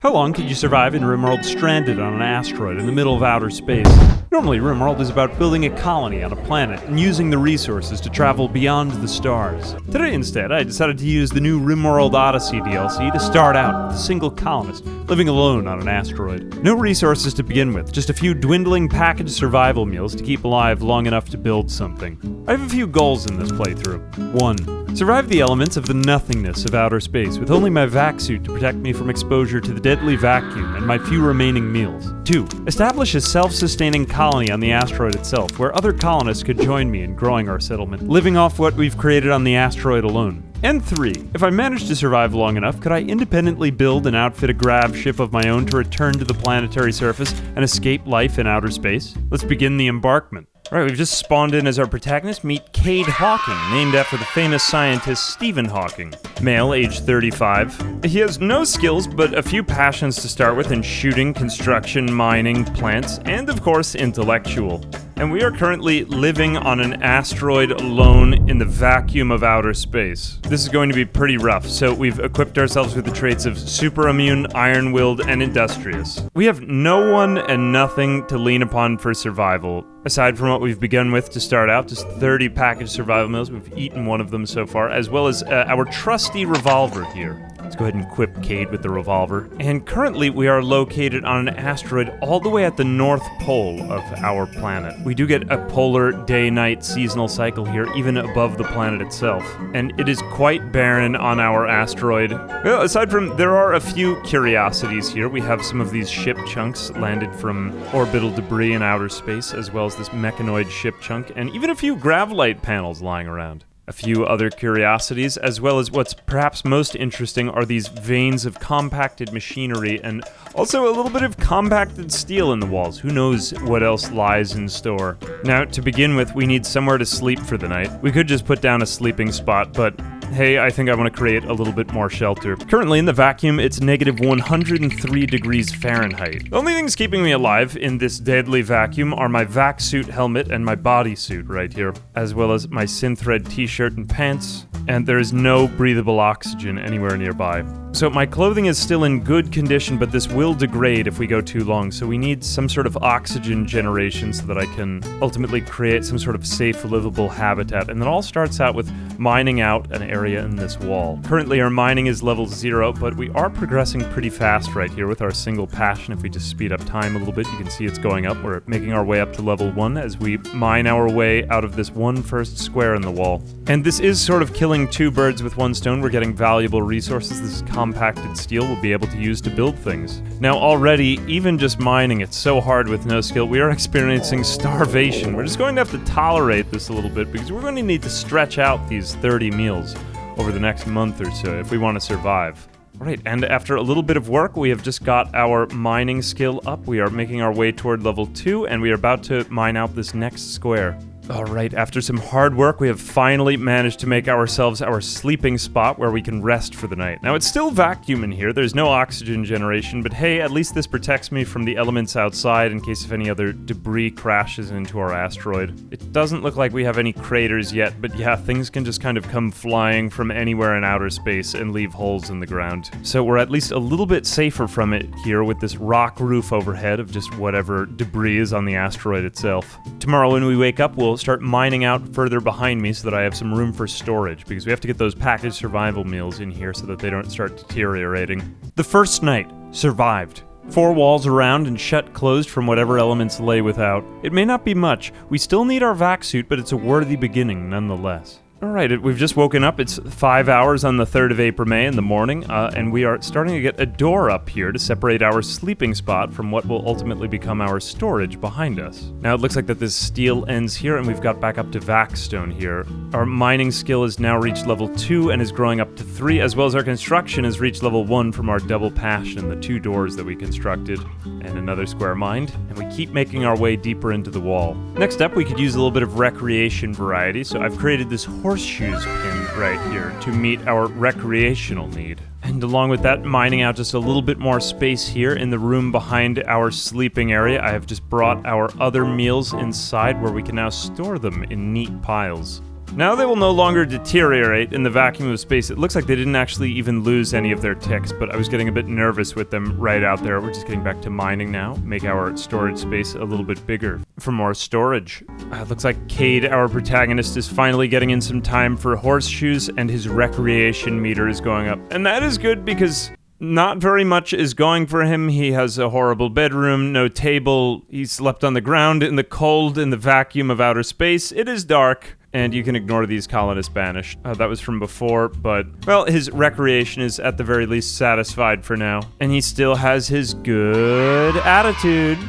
How long could you survive in Rimworld stranded on an asteroid in the middle of outer space? Normally, Rimworld is about building a colony on a planet and using the resources to travel beyond the stars. Today, instead, I decided to use the new Rimworld Odyssey DLC to start out with a single colonist living alone on an asteroid. No resources to begin with, just a few dwindling packaged survival meals to keep alive long enough to build something. I have a few goals in this playthrough. 1. Survive the elements of the nothingness of outer space with only my vac suit to protect me from exposure to the deadly vacuum and my few remaining meals. 2. Establish a self-sustaining colony on the asteroid itself, where other colonists could join me in growing our settlement, living off what we've created on the asteroid alone. And 3. If I manage to survive long enough, could I independently build and outfit a grav ship of my own to return to the planetary surface and escape life in outer space? Let's begin the embarkment. Alright, we've just spawned in as our protagonist. Meet Cade Hawking, named after the famous scientist Stephen Hawking. Male, age 35. He has no skills, but a few passions to start with in shooting, construction, mining, plants, and of course, intellectual. And we are currently living on an asteroid alone in the vacuum of outer space. This is going to be pretty rough, so we've equipped ourselves with the traits of super immune, iron-willed, and industrious. We have no one and nothing to lean upon for survival. Aside from what we've begun with to start out, just 30 packaged survival meals. We've eaten one of them so far, as well as our trusty revolver here. Let's go ahead and equip Cade with the revolver. And currently we are located on an asteroid all the way at the north pole of our planet. We do get a polar day-night seasonal cycle here, even above the planet itself. And it is quite barren on our asteroid. Well, aside from, there are a few curiosities here. We have some of these ship chunks landed from orbital debris in outer space, as well as this mechanoid ship chunk, and even a few gravlite panels lying around. A few other curiosities, as well as what's perhaps most interesting are these veins of compacted machinery and also a little bit of compacted steel in the walls. Who knows what else lies in store? Now, to begin with, we need somewhere to sleep for the night. We could just put down a sleeping spot, but hey, I think I want to create a little bit more shelter. Currently in the vacuum, it's negative 103 degrees Fahrenheit. The only things keeping me alive in this deadly vacuum are my vac suit helmet and my bodysuit right here, as well as my synthread t-shirt and pants, and there is no breathable oxygen anywhere nearby. So my clothing is still in good condition, but this will degrade if we go too long, so we need some sort of oxygen generation so that I can ultimately create some sort of safe, livable habitat. And it all starts out with mining out an area in this wall. Currently our mining is level 0, but we are progressing pretty fast right here with our single passion. If we just speed up time a little bit, you can see it's going up. We're making our way up to level 1 as we mine our way out of this one first square in the wall. And this is sort of killing two birds with one stone. We're getting valuable resources. This is compacted steel we'll be able to use to build things. Now already, even just mining, it's so hard with no skill, we are experiencing starvation. We're just going to have to tolerate this a little bit because we're going to need to stretch out these 30 meals over the next month or so if we want to survive. Alright, and after a little bit of work, we have just got our mining skill up. We are making our way toward level 2, and we are about to mine out this next square. Alright, after some hard work, we have finally managed to make ourselves our sleeping spot where we can rest for the night. Now, it's still vacuum in here, there's no oxygen generation, but hey, at least this protects me from the elements outside in case if any other debris crashes into our asteroid. It doesn't look like we have any craters yet, but yeah, things can just kind of come flying from anywhere in outer space and leave holes in the ground. So we're at least a little bit safer from it here with this rock roof overhead of just whatever debris is on the asteroid itself. Tomorrow when we wake up, we'll start mining out further behind me so that I have some room for storage, because we have to get those packaged survival meals in here so that they don't start deteriorating. The first night, survived. 4 walls around and shut closed from whatever elements lay without. It may not be much, we still need our vac suit, but it's a worthy beginning nonetheless. Alright, we've just woken up. It's 5 hours on the 3rd of April, May in the morning, and we are starting to get a door up here to separate our sleeping spot from what will ultimately become our storage behind us. Now it looks like that this steel ends here, and we've got back up to vac stone here. Our mining skill has now reached level 2 and is growing up to 3, as well as our construction has reached level 1 from our double passion, the 2 doors that we constructed, and another square mined, and we keep making our way deeper into the wall. Next up, we could use a little bit of recreation variety, so I've created this horseshoes pin right here to meet our recreational need. And along with that, mining out just a little bit more space here in the room behind our sleeping area, I have just brought our other meals inside where we can now store them in neat piles. Now they will no longer deteriorate in the vacuum of space. It looks like they didn't actually even lose any of their ticks, but I was getting a bit nervous with them right out there. We're just getting back to mining now. Make our storage space a little bit bigger for more storage. Looks like Cade, our protagonist, is finally getting in some time for horseshoes, and his recreation meter is going up. And that is good because not very much is going for him. He has a horrible bedroom, no table. He slept on the ground in the cold, in the vacuum of outer space. It is dark. And you can ignore these colonists banished. That was from before, but, well, his recreation is at the very least satisfied for now. And he still has his good attitude.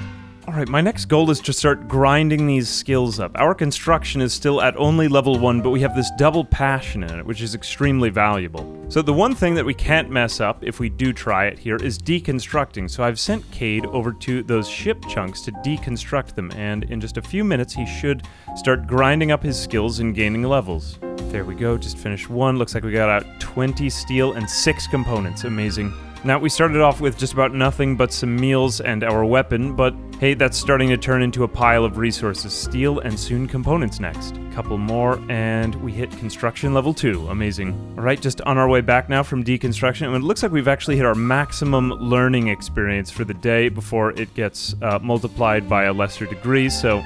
Alright, my next goal is to start grinding these skills up. Our construction is still at only level 1, but we have this double passion in it, which is extremely valuable. So the one thing that we can't mess up, if we do try it here, is deconstructing. So I've sent Cade over to those ship chunks to deconstruct them, and in just a few minutes he should start grinding up his skills and gaining levels. There we go, just finished one. Looks like we got out 20 steel and 6 components. Amazing. Now, we started off with just about nothing but some meals and our weapon, but hey, that's starting to turn into a pile of resources. Steel and soon components next. Couple more, and we hit construction level 2. Amazing. Alright, just on our way back now from deconstruction, and it looks like we've actually hit our maximum learning experience for the day before it gets multiplied by a lesser degree, so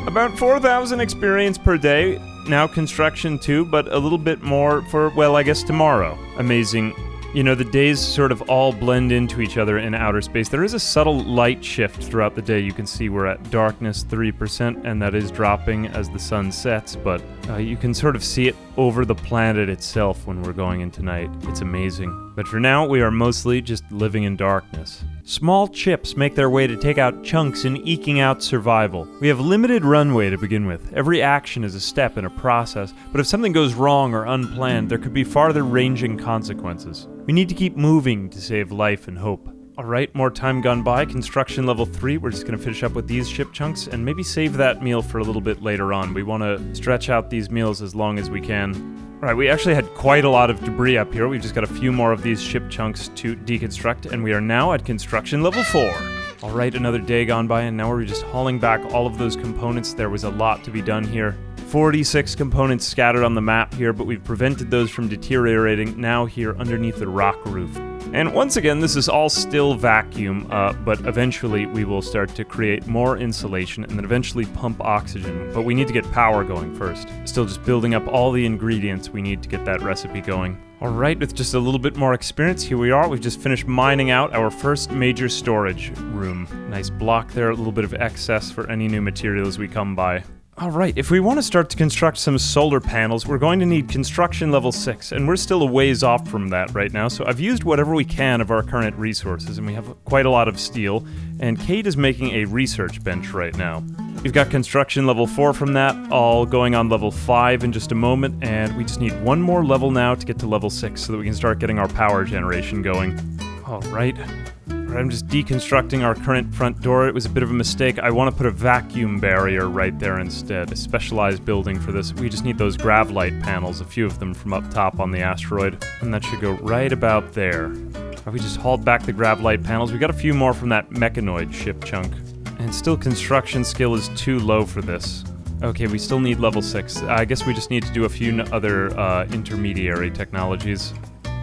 about 4,000 experience per day. Now construction 2, but a little bit more for, well, I guess tomorrow. Amazing. You know, the days sort of all blend into each other in outer space. There is a subtle light shift throughout the day. You can see we're at darkness 3%, and that is dropping as the sun sets, but you can sort of see it over the planet itself when we're going into night. It's amazing. But for now, we are mostly just living in darkness. Small chips make their way to take out chunks in eking out survival. We have limited runway to begin with. Every action is a step in a process, but if something goes wrong or unplanned, there could be farther-ranging consequences. We need to keep moving to save life and hope. Alright, more time gone by. Construction level 3. We're just going to finish up with these ship chunks and maybe save that meal for a little bit later on. We want to stretch out these meals as long as we can. Alright, we actually had quite a lot of debris up here. We've just got a few more of these ship chunks to deconstruct, and we are now at construction level 4. Alright, another day gone by, and now we're just hauling back all of those components. There was a lot to be done here. 46 components scattered on the map here, but we've prevented those from deteriorating now here underneath the rock roof. And once again, this is all still vacuum, but eventually we will start to create more insulation and then eventually pump oxygen. But we need to get power going first. Still just building up all the ingredients we need to get that recipe going. Alright, with just a little bit more experience, here we are. We've just finished mining out our first major storage room. Nice block there, a little bit of excess for any new materials we come by. Alright, if we want to start to construct some solar panels, we're going to need construction level 6, and we're still a ways off from that right now, so I've used whatever we can of our current resources, and we have quite a lot of steel, and Cade is making a research bench right now. We've got construction level 4 from that, all going on level 5 in just a moment, and we just need one more level now to get to level 6 so that we can start getting our power generation going. Alright. I'm just deconstructing our current front door. It was a bit of a mistake. I want to put a vacuum barrier right there instead. A specialized building for this. We just need those gravlight panels, a few of them from up top on the asteroid. And that should go right about there. We just hauled back the gravlight panels. We got a few more from that mechanoid ship chunk. And still construction skill is too low for this. Okay, we still need level 6. I guess we just need to do a few other intermediary technologies.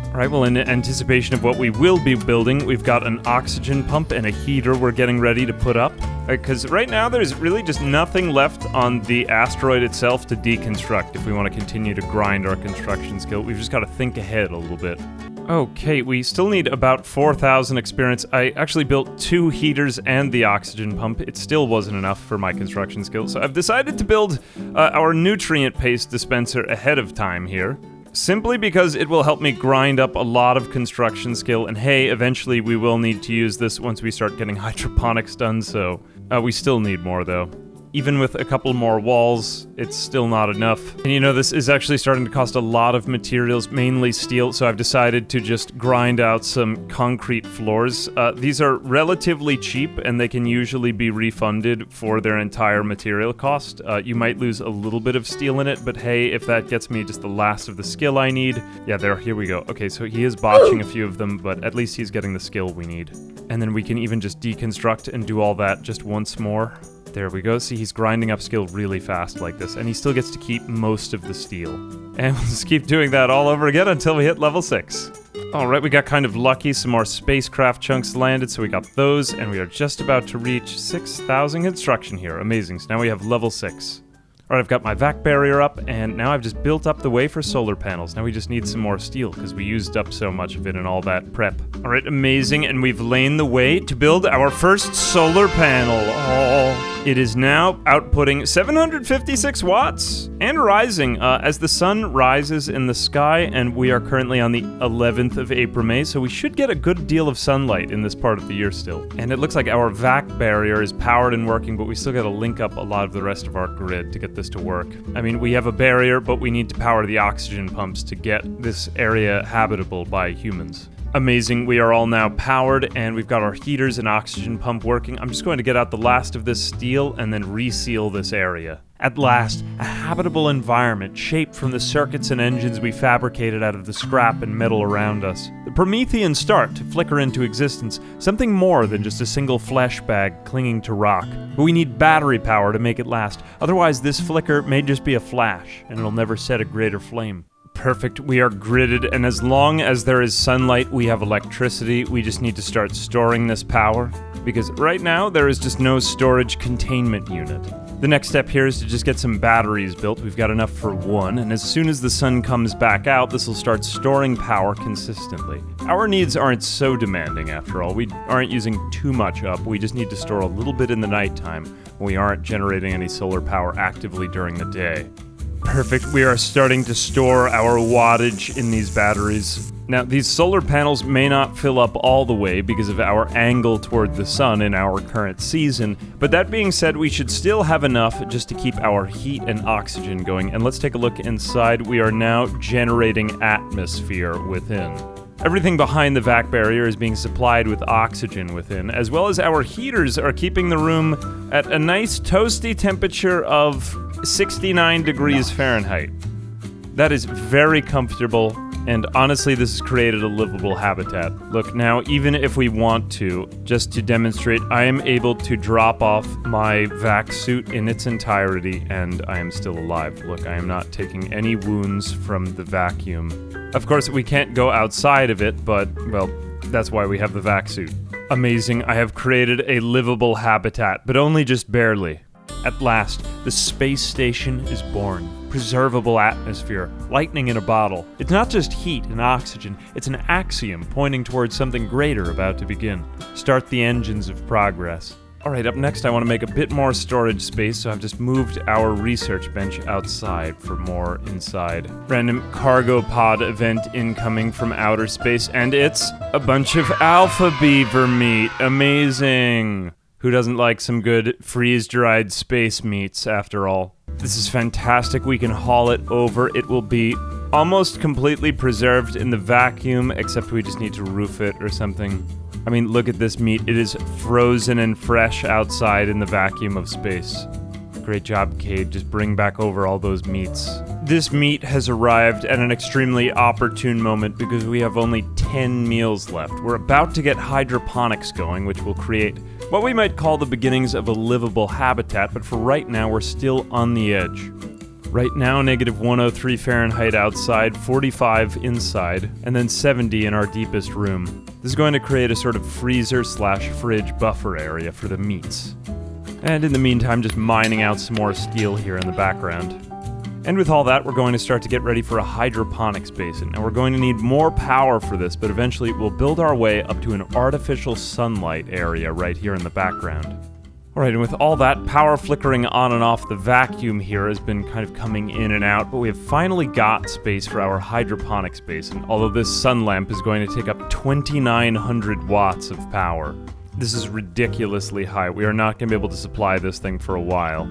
Alright, well, in anticipation of what we will be building, we've got an oxygen pump and a heater we're getting ready to put up. Because right now there's really just nothing left on the asteroid itself to deconstruct if we want to continue to grind our construction skill. We've just got to think ahead a little bit. Okay, we still need about 4,000 experience. I actually built 2 heaters and the oxygen pump. It still wasn't enough for my construction skill, so I've decided to build our nutrient paste dispenser ahead of time here. Simply because it will help me grind up a lot of construction skill, and hey, eventually we will need to use this once we start getting hydroponics done, so we still need more though. Even with a couple more walls, it's still not enough. And you know, this is actually starting to cost a lot of materials, mainly steel, so I've decided to just grind out some concrete floors. These are relatively cheap, and they can usually be refunded for their entire material cost. You might lose a little bit of steel in it, but hey, if that gets me just the last of the skill I need... Yeah, here we go. Okay, so he is botching a few of them, but at least he's getting the skill we need. And then we can even just deconstruct and do all that just once more. There we go. See, he's grinding up skill really fast like this, and he still gets to keep most of the steel. And we'll just keep doing that all over again until we hit level 6. Alright, we got kind of lucky. Some more spacecraft chunks landed, so we got those, and we are just about to reach 6,000 construction here. Amazing. So now we have level 6. Alright, I've got my vac barrier up, and now I've just built up the way for solar panels. Now we just need some more steel, because we used up so much of it in all that prep. Alright, amazing, and we've laid the way to build our first solar panel. Oh, it is now outputting 756 watts, and rising as the sun rises in the sky, and we are currently on the 11th of April, May, so we should get a good deal of sunlight in this part of the year still. And it looks like our vac barrier is powered and working, but we still gotta link up a lot of the rest of our grid to get this to work. I mean, we have a barrier, but we need to power the oxygen pumps to get this area habitable by humans. Amazing, we are all now powered, and we've got our heaters and oxygen pump working. I'm just going to get out the last of this steel and then reseal this area. At last, a habitable environment shaped from the circuits and engines we fabricated out of the scrap and metal around us. The Prometheans start to flicker into existence, something more than just a single flesh bag clinging to rock. But we need battery power to make it last, otherwise this flicker may just be a flash, and it'll never set a greater flame. Perfect, we are gridded, and as long as there is sunlight, we have electricity. We just need to start storing this power, because right now there is just no storage containment unit. The next step here is to just get some batteries built. We've got enough for one, and as soon as the sun comes back out, this will start storing power consistently. Our needs aren't so demanding after all. We aren't using too much up. We just need to store a little bit in the nighttime when we aren't generating any solar power actively during the day. Perfect, we are starting to store our wattage in these batteries. Now, these solar panels may not fill up all the way because of our angle toward the sun in our current season, but that being said, we should still have enough just to keep our heat and oxygen going. And let's take a look inside. We are now generating atmosphere within. Everything behind the vac barrier is being supplied with oxygen within, as well as our heaters are keeping the room at a nice toasty temperature of 69 degrees Fahrenheit. That is very comfortable, and honestly, this has created a livable habitat. Look, now, even if we want to, just to demonstrate, I am able to drop off my vac suit in its entirety, and I am still alive. Look, I am not taking any wounds from the vacuum. Of course, we can't go outside of it, but, well, that's why we have the vac suit. Amazing, I have created a livable habitat, but only just barely. At last, the space station is born. Preservable atmosphere, lightning in a bottle. It's not just heat and oxygen, it's an axiom pointing towards something greater about to begin. Start the engines of progress. Alright, up next I want to make a bit more storage space, so I've just moved our research bench outside for more inside. Random cargo pod event incoming from outer space, and it's a bunch of alpha beaver meat. Amazing! Who doesn't like some good freeze-dried space meats, after all? This is fantastic. We can haul it over. It will be almost completely preserved in the vacuum, except we just need to roof it or something. I mean, look at this meat. It is frozen and fresh outside in the vacuum of space. Great job, Cade. Just bring back over all those meats. This meat has arrived at an extremely opportune moment because we have only 10 meals left. We're about to get hydroponics going, which will create what we might call the beginnings of a livable habitat, but for right now, we're still on the edge. Right now, negative 103 Fahrenheit outside, 45 inside, and then 70 in our deepest room. This is going to create a sort of freezer/fridge buffer area for the meats. And in the meantime, just mining out some more steel here in the background. And with all that, we're going to start to get ready for a hydroponics basin. And we're going to need more power for this, but eventually we'll build our way up to an artificial sunlight area right here in the background. Alright, and with all that power flickering on and off, the vacuum here has been kind of coming in and out, but we have finally got space for our hydroponics basin, although this sun lamp is going to take up 2,900 watts of power. This is ridiculously high. We are not going to be able to supply this thing for a while.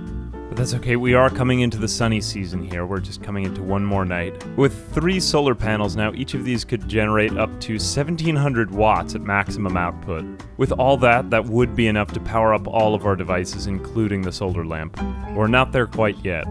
But that's okay, we are coming into the sunny season here. We're just coming into one more night. With 3 solar panels now, each of these could generate up to 1,700 watts at maximum output. With all that, that would be enough to power up all of our devices, including the solar lamp. We're not there quite yet.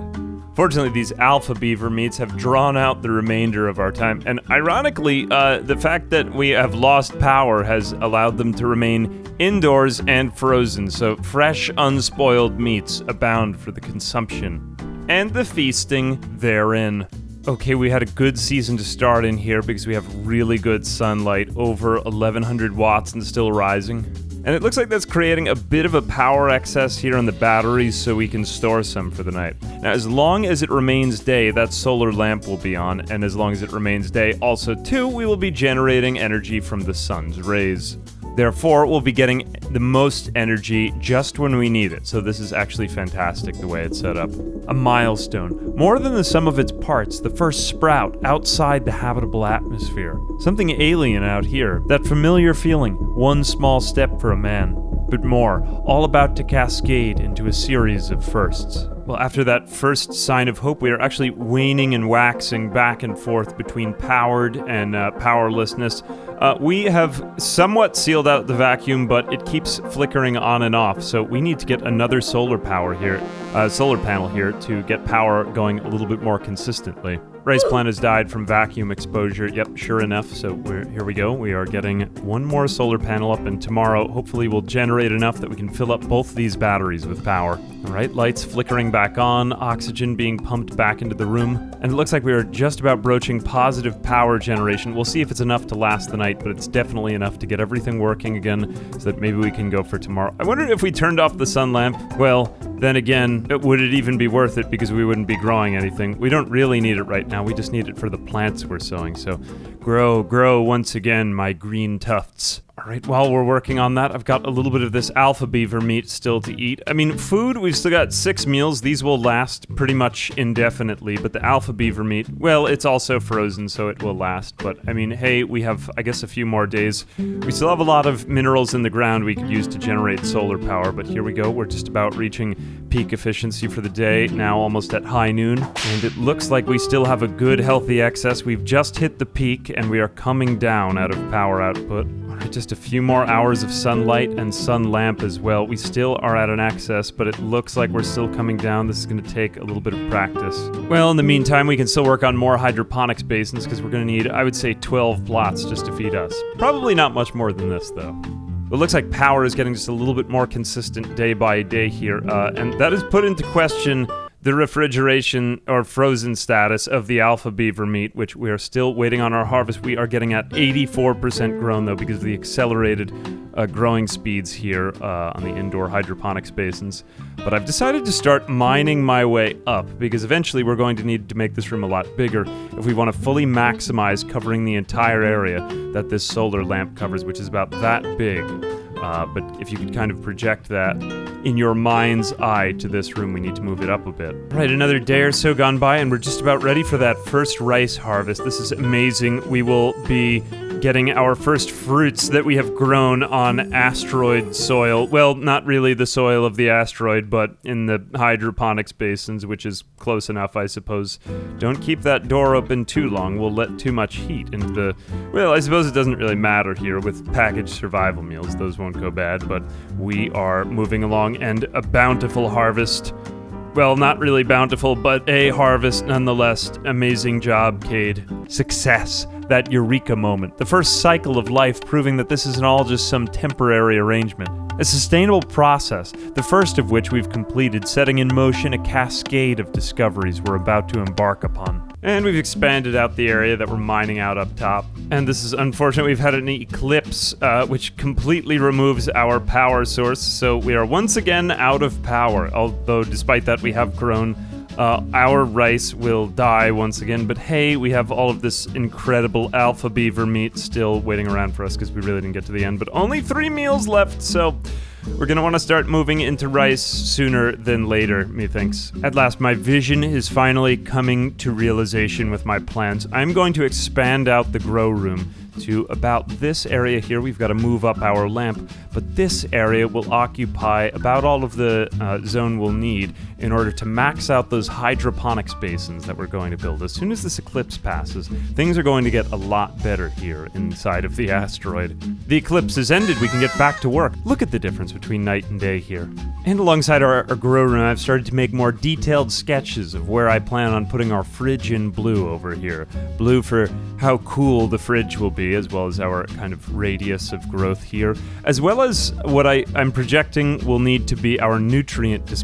Fortunately, these alpha beaver meats have drawn out the remainder of our time, and ironically, the fact that we have lost power has allowed them to remain indoors and frozen, so fresh, unspoiled meats abound for the consumption and the feasting therein. Okay, we had a good season to start in here because we have really good sunlight, over 1100 watts and still rising. And it looks like that's creating a bit of a power excess here on the batteries so we can store some for the night. Now, as long as it remains day, that solar lamp will be on, and as long as it remains day, also too, we will be generating energy from the sun's rays. Therefore, we'll be getting the most energy just when we need it, so this is actually fantastic the way it's set up. A milestone. More than the sum of its parts, the first sprout outside the habitable atmosphere. Something alien out here. That familiar feeling, one small step for a man. But more, all about to cascade into a series of firsts. Well, after that first sign of hope, we are actually waning and waxing back and forth between powered and powerlessness. We have somewhat sealed out the vacuum, but it keeps flickering on and off, so we need to get another solar panel here to get power going a little bit more consistently. Rice plant has died from vacuum exposure. Yep, sure enough, so here we go. We are getting one more solar panel up, and tomorrow hopefully we'll generate enough that we can fill up both these batteries with power. All right, lights flickering back on, oxygen being pumped back into the room, and it looks like we are just about broaching positive power generation. We'll see if it's enough to last the night, but it's definitely enough to get everything working again so that maybe we can go for tomorrow. I wondered if we turned off the sun lamp. Well, then again, would it even be worth it because we wouldn't be growing anything? We don't really need it right now. We just need it for the plants we're sowing. So grow once again, my green tufts. All right, while we're working on that, I've got a little bit of this alpha beaver meat still to eat. I mean, food, we've still got 6 meals. These will last pretty much indefinitely, but the alpha beaver meat, well, it's also frozen, so it will last. But, I mean, hey, we have, I guess, a few more days. We still have a lot of minerals in the ground we could use to generate solar power, but here we go. We're just about reaching peak efficiency for the day, now almost at high noon. And it looks like we still have a good, healthy excess. We've just hit the peak, and we are coming down out of power output. Just a few more hours of sunlight and sun lamp as well. We still are at an excess, but it looks like we're still coming down. This is going to take a little bit of practice. Well, in the meantime, we can still work on more hydroponics basins because we're going to need, I would say, 12 plots just to feed us. Probably not much more than this, though. It looks like power is getting just a little bit more consistent day by day here, and that has put into question the refrigeration or frozen status of the alpha beaver meat, which we are still waiting on our harvest. We are getting at 84% grown, though, because of the accelerated growing speeds here on the indoor hydroponics basins. But I've decided to start mining my way up, because eventually we're going to need to make this room a lot bigger if we want to fully maximize covering the entire area that this solar lamp covers, which is about that big. But if you could kind of project that in your mind's eye to this room, we need to move it up a bit. Right, another day or so gone by, and we're just about ready for that first rice harvest. This is amazing. We will be getting our first fruits that we have grown on asteroid soil. Well, not really the soil of the asteroid, but in the hydroponics basins, which is close enough, I suppose. Don't keep that door open too long. We'll let too much heat into the... Well, I suppose it doesn't really matter here with packaged survival meals. Those won't go bad, but we are moving along, and a bountiful harvest. Well, not really bountiful, but a harvest nonetheless. Amazing job, Cade. Success. That eureka moment. The first cycle of life proving that this isn't all just some temporary arrangement. A sustainable process, the first of which we've completed, setting in motion a cascade of discoveries we're about to embark upon. And we've expanded out the area that we're mining out up top. And this is unfortunate. We've had an eclipse, which completely removes our power source, so we are once again out of power. Although, despite that, we have grown. Our rice will die once again, but hey, we have all of this incredible alpha beaver meat still waiting around for us because we really didn't get to the end, but only 3 meals left, so we're gonna want to start moving into rice sooner than later, methinks. At last, my vision is finally coming to realization with my plans. I'm going to expand out the grow room to about this area here. We've got to move up our lamp, but this area will occupy about all of the zone we'll need in order to max out those hydroponics basins that we're going to build. As soon as this eclipse passes, things are going to get a lot better here inside of the asteroid. The eclipse is ended, we can get back to work. Look at the difference between night and day here. And alongside our grow room, I've started to make more detailed sketches of where I plan on putting our fridge in blue over here. Blue for how cool the fridge will be, as well as our kind of radius of growth here, as well as what I'm projecting will need to be our nutrient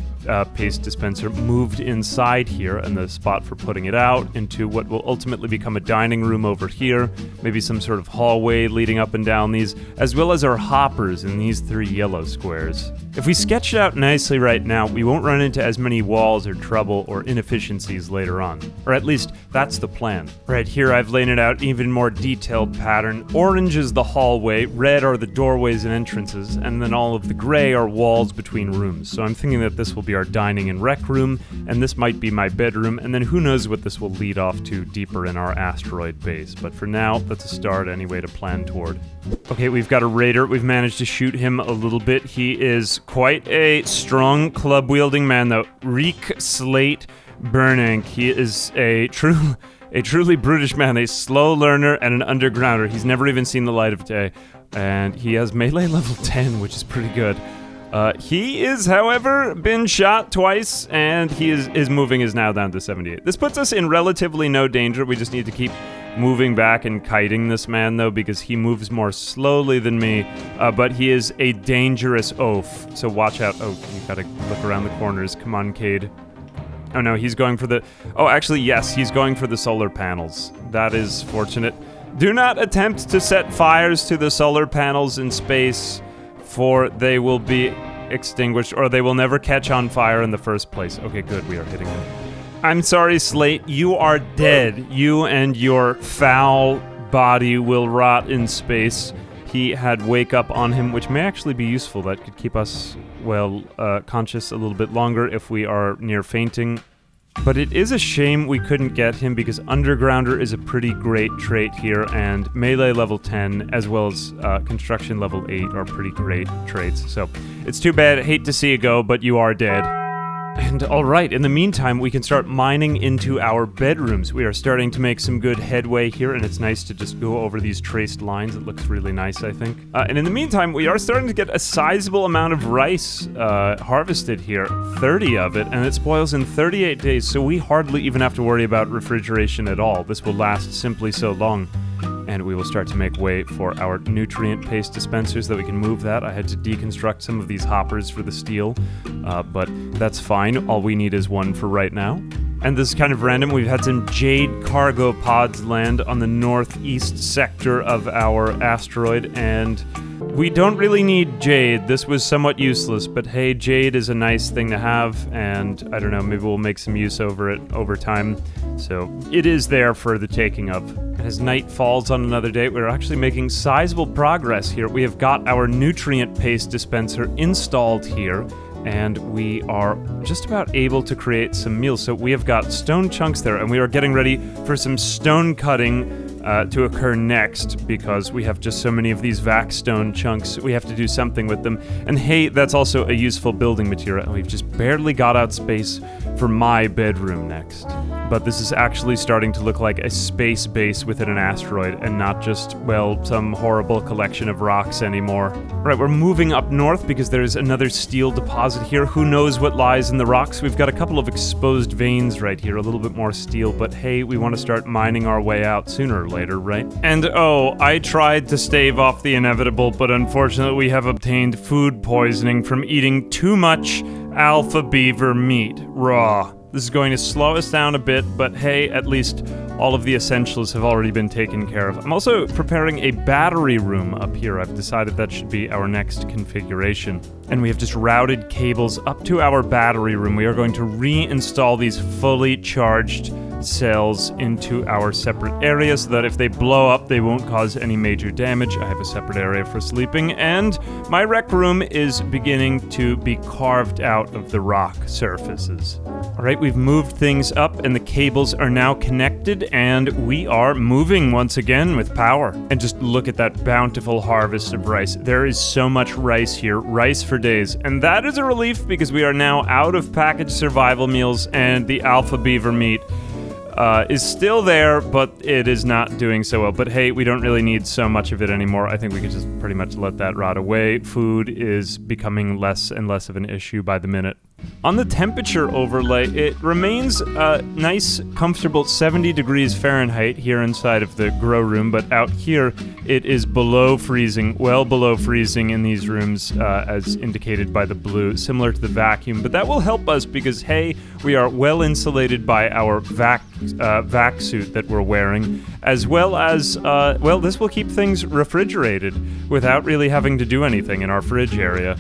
paste dispenser moved inside here, and the spot for putting it out into what will ultimately become a dining room over here, maybe some sort of hallway leading up and down these, as well as our hoppers in these 3 yellow squares. If we sketch it out nicely right now, we won't run into as many walls or trouble or inefficiencies later on. Or at least, that's the plan. Right here I've laid it out even more detailed pattern. Orange is the hallway, red are the doorways and entrances, and then all of the gray are walls between rooms. So I'm thinking that this will be our dining and rec room, and this might be my bedroom, and then who knows what this will lead off to deeper in our asteroid base. But for now, that's a start anyway to plan toward. Okay, we've got a raider. We've managed to shoot him a little bit. He is quite a strong club-wielding man, though. Reek Slate Burnank. He is a truly brutish man, a slow learner and an undergrounder. He's never even seen the light of day, and he has melee level 10, which is pretty good. He is, however, been shot twice, and his moving is now down to 78. This puts us in relatively no danger. We just need to keep moving back and kiting this man, though, because he moves more slowly than me, but he is a dangerous oaf, so watch out. Oh, you gotta look around the corners. Come on, Cade. Oh no, he's going for the... Oh, actually, yes, he's going for the solar panels. That is fortunate. Do not attempt to set fires to the solar panels in space, for they will be extinguished, or they will never catch on fire in the first place. Okay, good, we are hitting him. I'm sorry, Slate, you are dead. You and your foul body will rot in space. He had wake up on him, which may actually be useful. That could keep us, well, conscious a little bit longer if we are near fainting. But it is a shame we couldn't get him, because Undergrounder is a pretty great trait here, and Melee level 10 as well as Construction level 8 are pretty great traits. So it's too bad, I hate to see you go, but you are dead. And alright, in the meantime, we can start mining into our bedrooms. We are starting to make some good headway here, and it's nice to just go over these traced lines. It looks really nice, I think. And in the meantime, we are starting to get a sizable amount of rice harvested here. 30 of it, and it spoils in 38 days, so we hardly even have to worry about refrigeration at all. This will last simply so long. And we will start to make way for our nutrient paste dispensers so that we can move that. I had to deconstruct some of these hoppers for the steel, but that's fine. All we need is one for right now. And this is kind of random. We've had some jade cargo pods land on the northeast sector of our asteroid, and we don't really need jade. This was somewhat useless, but hey, jade is a nice thing to have, and I don't know, maybe we'll make some use over it over time. So it is there for the taking of. As night falls on another day, we're actually making sizable progress here. We have got our nutrient paste dispenser installed here, and we are just about able to create some meals. So we have got stone chunks there, and we are getting ready for some stone cutting to occur next, because we have just so many of these vac stone chunks. We have to do something with them. And hey, that's also a useful building material, and we've just barely got out space for my bedroom next. But this is actually starting to look like a space base within an asteroid, and not just, well, some horrible collection of rocks anymore. Right, we're moving up north because there's another steel deposit here. Who knows what lies in the rocks? We've got a couple of exposed veins right here, a little bit more steel, but hey, we want to start mining our way out sooner or later, right? And oh, I tried to stave off the inevitable, but unfortunately we have obtained food poisoning from eating too much alpha beaver meat, raw. This is going to slow us down a bit, but hey, at least all of the essentials have already been taken care of. I'm also preparing a battery room up here. I've decided that should be our next configuration. And we have just routed cables up to our battery room. We are going to reinstall these fully charged cells into our separate area so that if they blow up, they won't cause any major damage. I have a separate area for sleeping, and my rec room is beginning to be carved out of the rock surfaces. All right, we've moved things up, and the cables are now connected, and we are moving once again with power. And just look at that bountiful harvest of rice. There is so much rice here, rice for days, and that is a relief because we are now out of packaged survival meals, and the alpha beaver meat is still there, but it is not doing so well. But hey, we don't really need so much of it anymore. I think we could just pretty much let that rot away. Food is becoming less and less of an issue by the minute. On the temperature overlay, it remains a nice, comfortable 70 degrees Fahrenheit here inside of the grow room, but out here it is below freezing, well below freezing in these rooms, as indicated by the blue, similar to the vacuum. But that will help us because, hey, we are well insulated by our vac suit that we're wearing, as well as, well, this will keep things refrigerated without really having to do anything in our fridge area.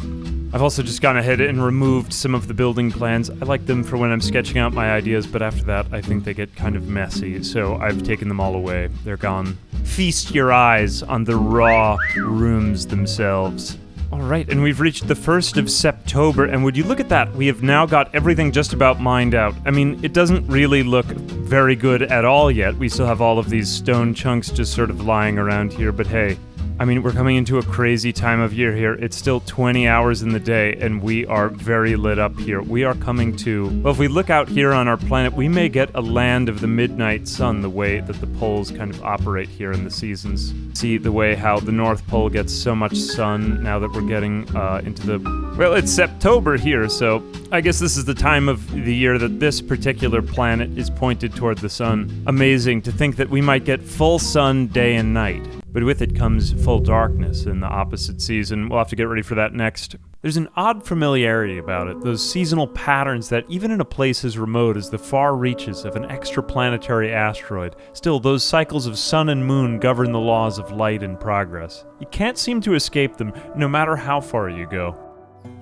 I've also just gone ahead and removed some of the building plans. I like them for when I'm sketching out my ideas, but after that, I think they get kind of messy, so I've taken them all away. They're gone. Feast your eyes on the raw rooms themselves. All right, and we've reached the 1st of September, and would you look at that? We have now got everything just about mined out. I mean, it doesn't really look very good at all yet. We still have all of these stone chunks just sort of lying around here, but hey, I mean, we're coming into a crazy time of year here. It's still 20 hours in the day, and we are very lit up here. We are coming to... Well, if we look out here on our planet, we may get a land of the midnight sun, the way that the poles kind of operate here in the seasons. See the way how the North Pole gets so much sun now that we're getting into the... Well, it's September here, so I guess this is the time of the year that this particular planet is pointed toward the sun. Amazing to think that we might get full sun day and night. But with it comes full darkness in the opposite season. We'll have to get ready for that next. There's an odd familiarity about it, those seasonal patterns that even in a place as remote as the far reaches of an extraplanetary asteroid, still those cycles of sun and moon govern the laws of light and progress. You can't seem to escape them, no matter how far you go.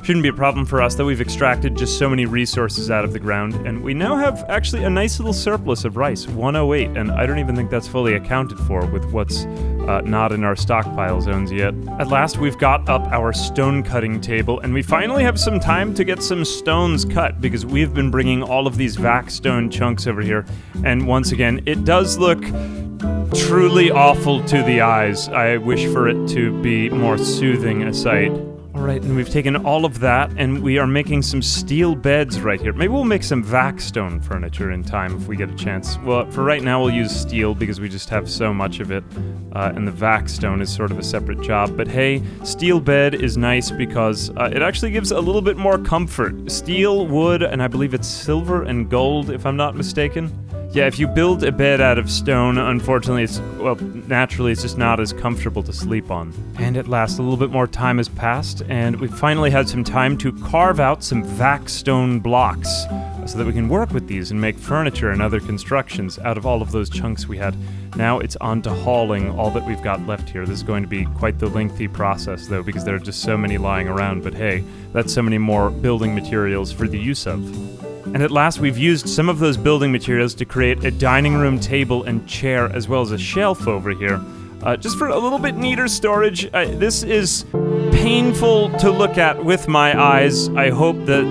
Shouldn't be a problem for us that we've extracted just so many resources out of the ground, and we now have actually a nice little surplus of rice, 108, and I don't even think that's fully accounted for with what's not in our stockpile zones yet. At last, we've got up our stone cutting table, and we finally have some time to get some stones cut, because we've been bringing all of these vac stone chunks over here, and once again, it does look truly awful to the eyes. I wish for it to be more soothing a sight. Alright, and we've taken all of that, and we are making some steel beds right here. Maybe we'll make some vac stone furniture in time if we get a chance. Well, for right now we'll use steel because we just have so much of it, and the vac stone is sort of a separate job. But hey, steel bed is nice because it actually gives a little bit more comfort. Steel, wood, and I believe it's silver and gold, if I'm not mistaken. Yeah, if you build a bed out of stone, unfortunately, naturally it's just not as comfortable to sleep on. And at last, a little bit more time has passed, and we've finally had some time to carve out some vac stone blocks so that we can work with these and make furniture and other constructions out of all of those chunks we had. Now it's on to hauling all that we've got left here. This is going to be quite the lengthy process, though, because there are just so many lying around, but hey, that's so many more building materials for the use of. And at last, we've used some of those building materials to create a dining room table and chair, as well as a shelf over here. Just for a little bit neater storage. This is painful to look at with my eyes. I hope that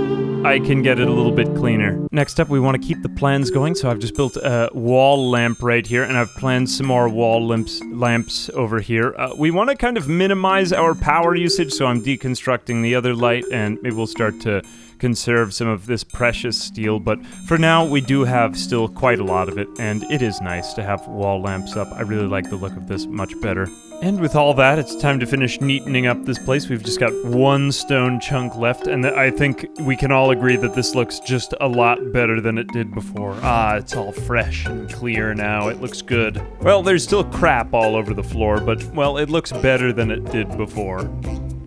I can get it a little bit cleaner. Next up, we want to keep the plans going, so I've just built a wall lamp right here, and I've planned some more wall lamps over here. We want to kind of minimize our power usage, so I'm deconstructing the other light, and maybe we'll start to conserve some of this precious steel, but for now we do have still quite a lot of it, and it is nice to have wall lamps up. I really like the look of this much better. And with all that, it's time to finish neatening up this place. We've just got one stone chunk left, and I think we can all agree that this looks just a lot better than it did before. It's all fresh and clear now. It looks good. Well, there's still crap all over the floor, but, well, it looks better than it did before.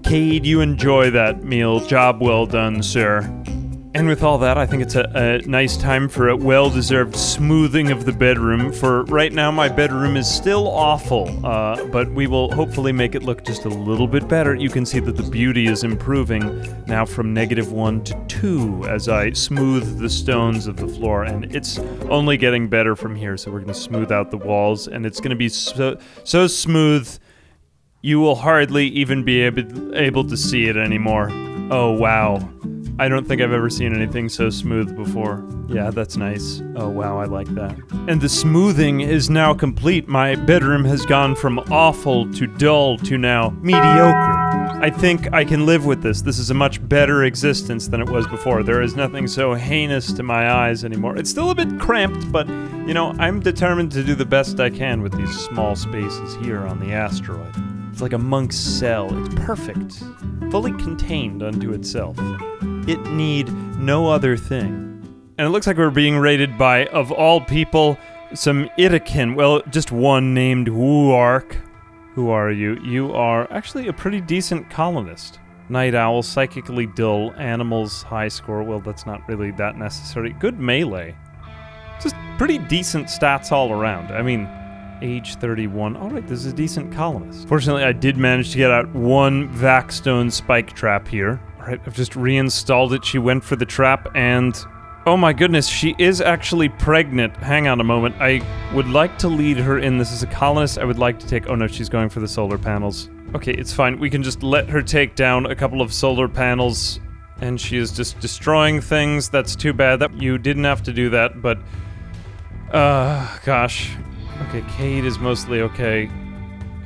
Cade, you enjoy that meal. Job well done, sir. And with all that, I think it's a nice time for a well-deserved smoothing of the bedroom. For right now, my bedroom is still awful, but we will hopefully make it look just a little bit better. You can see that the beauty is improving now from -1 to 2 as I smooth the stones of the floor, and it's only getting better from here, so we're going to smooth out the walls, and it's going to be so smooth you will hardly even be able to see it anymore. Oh, wow. I don't think I've ever seen anything so smooth before. Yeah, that's nice. Oh, wow, I like that. And the smoothing is now complete. My bedroom has gone from awful to dull to now mediocre. I think I can live with this. This is a much better existence than it was before. There is nothing so heinous to my eyes anymore. It's still a bit cramped, but, you know, I'm determined to do the best I can with these small spaces here on the asteroid. It's like a monk's cell. It's perfect. Fully contained unto itself. It need no other thing. And it looks like we're being raided by, of all people, some Itakin. Well, just one named Wuark. Who are you? You are actually a pretty decent colonist. Night owl, psychically dull, animals, high score. Well, that's not really that necessary. Good melee. Just pretty decent stats all around. I mean, age 31. Alright, this is a decent colonist. Fortunately, I did manage to get out one Vaxstone spike trap here. Alright, I've just reinstalled it. She went for the trap and... oh my goodness, she is actually pregnant. Hang on a moment. I would like to lead her in. This is a colonist. I would like to take... oh no, she's going for the solar panels. Okay, it's fine. We can just let her take down a couple of solar panels. And she is just destroying things. That's too bad. That you didn't have to do that, but... gosh. Okay, Cade is mostly okay.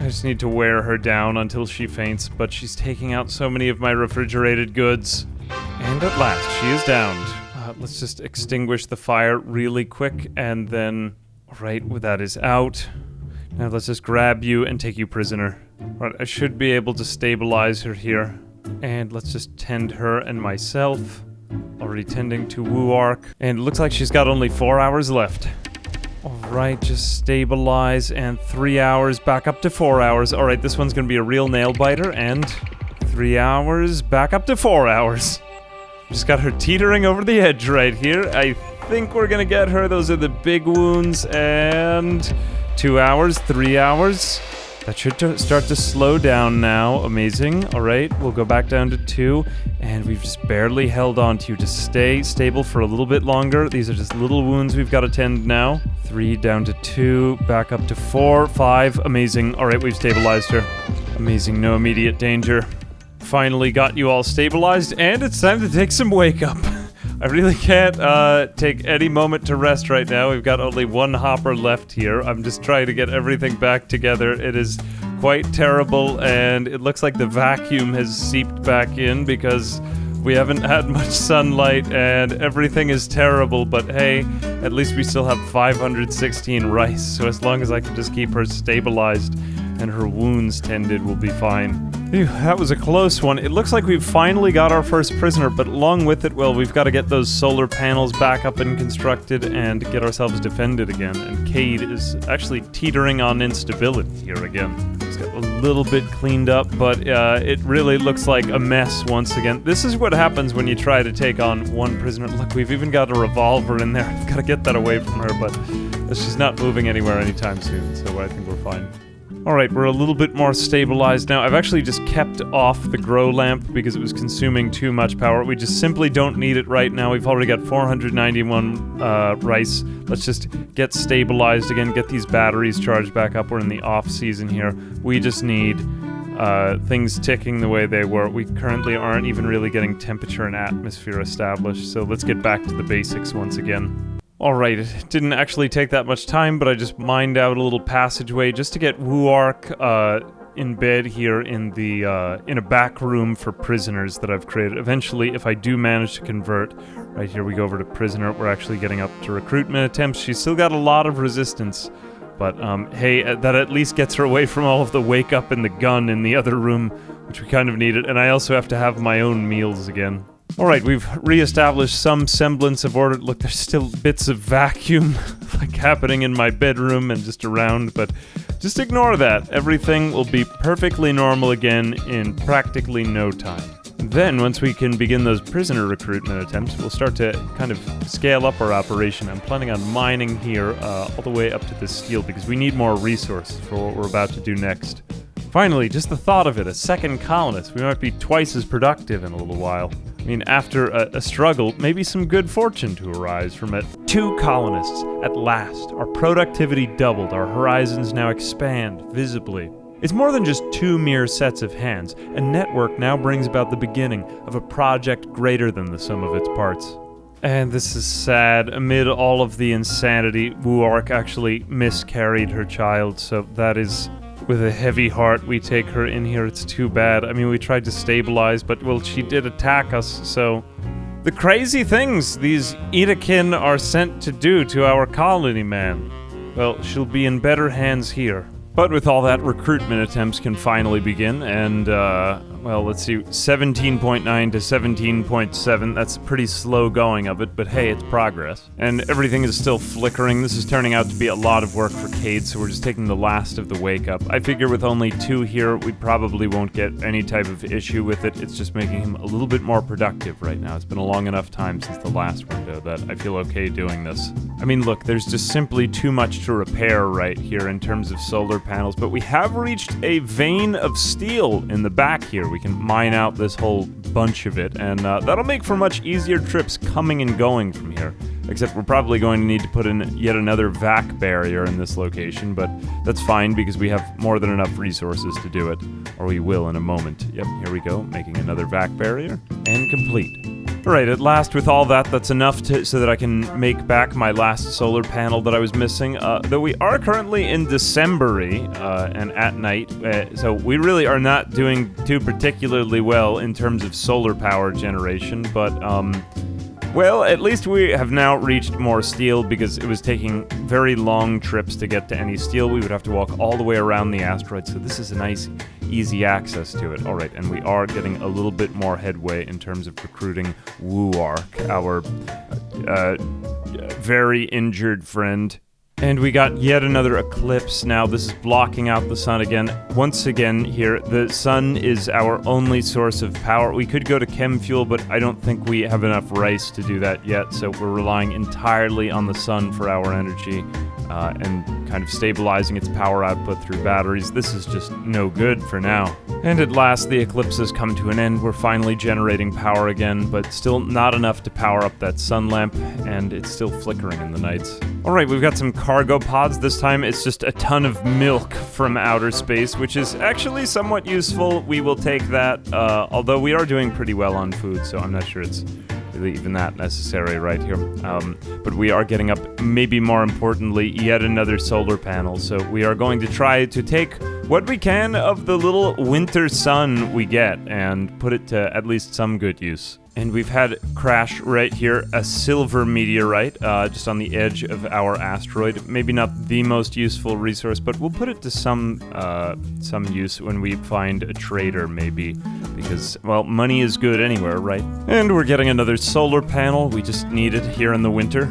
I just need to wear her down until she faints, but she's taking out so many of my refrigerated goods. And at last, she is downed. Let's just extinguish the fire really quick, and then... right, that is out. Now let's just grab you and take you prisoner. Right, I should be able to stabilize her here. And let's just tend her and myself. Already tending to Wuark. And it looks like she's got only 4 hours left. Alright, just stabilize, and 3 hours, back up to 4 hours. Alright, this one's gonna be a real nail biter, and 3 hours, back up to 4 hours. Just got her teetering over the edge right here. I think we're gonna get her. Those are the big wounds, and 2 hours, 3 hours. That should start to slow down now. Amazing. Alright, we'll go back down to 2, and we've just barely held on to you. Just stay stable for a little bit longer. These are just little wounds we've got to tend now. 3 down to 2, back up to 4, 5. Amazing. Alright, we've stabilized her. Amazing, no immediate danger. Finally got you all stabilized, and it's time to take some wake up. I really can't take any moment to rest right now. We've got only one hopper left here. I'm just trying to get everything back together. It is quite terrible, and it looks like the vacuum has seeped back in because we haven't had much sunlight, and everything is terrible. But hey, at least we still have 516 rice, so as long as I can just keep her stabilized and her wounds tended, we'll be fine. Phew, that was a close one. It looks like we've finally got our first prisoner, but along with it, well, we've got to get those solar panels back up and constructed and get ourselves defended again. And Cade is actually teetering on instability here again. He's got a little bit cleaned up, but it really looks like a mess once again. This is what happens when you try to take on one prisoner. Look, we've even got a revolver in there. I've got to get that away from her, but she's not moving anywhere anytime soon, so I think we're fine. Alright, we're a little bit more stabilized now. I've actually just kept off the grow lamp because it was consuming too much power. We just simply don't need it right now. We've already got 491 rice. Let's just get stabilized again, get these batteries charged back up. We're in the off season here. We just need things ticking the way they were. We currently aren't even really getting temperature and atmosphere established, so let's get back to the basics once again. Alright, it didn't actually take that much time, but I just mined out a little passageway just to get Wuark in bed here in a back room for prisoners that I've created. Eventually, if I do manage to convert, right here we go over to prisoner, we're actually getting up to recruitment attempts. She's still got a lot of resistance, but hey, that at least gets her away from all of the wake up and the gun in the other room, which we kind of needed, and I also have to have my own meals again. Alright, we've re-established some semblance of order. Look, there's still bits of vacuum like happening in my bedroom and just around, but just ignore that. Everything will be perfectly normal again in practically no time. Then, once we can begin those prisoner recruitment attempts, we'll start to kind of scale up our operation. I'm planning on mining here all the way up to the steel because we need more resources for what we're about to do next. Finally, just the thought of it, a second colonist. We might be twice as productive in a little while. I mean, after a struggle, maybe some good fortune to arise from it. 2 colonists, at last. Our productivity doubled, our horizons now expand visibly. It's more than just 2 mere sets of hands. A network now brings about the beginning of a project greater than the sum of its parts. And this is sad. Amid all of the insanity, Wuark actually miscarried her child, so that is... With a heavy heart, we take her in here. It's too bad. I mean, we tried to stabilize, but, well, she did attack us, so... The crazy things these Edakin are sent to do to our colony, man. Well, she'll be in better hands here. But with all that, recruitment attempts can finally begin, and, well, let's see, 17.9 to 17.7, that's pretty slow going of it, but hey, it's progress. And everything is still flickering. This is turning out to be a lot of work for Cade, so we're just taking the last of the wake-up. I figure with only 2 here, we probably won't get any type of issue with it. It's just making him a little bit more productive right now. It's been a long enough time since the last window that I feel okay doing this. I mean, look, there's just simply too much to repair right here in terms of solar panels, but we have reached a vein of steel in the back here. We can mine out this whole bunch of it, and that'll make for much easier trips coming and going from here. Except we're probably going to need to put in yet another vac barrier in this location, but that's fine because we have more than enough resources to do it. Or we will in a moment. Yep, here we go, making another vac barrier, and complete. Alright, at last, with all that, that's enough so that I can make back my last solar panel that I was missing. Though we are currently in December-y, and at night, so we really are not doing too particularly well in terms of solar power generation, but, well, at least we have now reached more steel because it was taking very long trips to get to any steel. We would have to walk all the way around the asteroid, so this is a nice, easy access to it. Alright, and we are getting a little bit more headway in terms of recruiting Wuark, our very injured friend. And we got yet another eclipse now. This is blocking out the sun again. Once again here, the sun is our only source of power. We could go to chem fuel, but I don't think we have enough rice to do that yet, so we're relying entirely on the sun for our energy, and kind of stabilizing its power output through batteries. This is just no good for now. And at last, the eclipse has come to an end. We're finally generating power again, but still not enough to power up that sun lamp, and it's still flickering in the nights. Alright, we've got some cargo pods. This time it's just a ton of milk from outer space, which is actually somewhat useful. We will take that, although we are doing pretty well on food, so I'm not sure it's really even that necessary right here. But we are getting up, maybe more importantly, yet another solar panel. So we are going to try to take what we can of the little winter sun we get and put it to at least some good use. And we've had crash right here, a silver meteorite, just on the edge of our asteroid. Maybe not the most useful resource, but we'll put it to some use when we find a trader, maybe. Because, well, money is good anywhere, right? And we're getting another solar panel. We just need it here in the winter.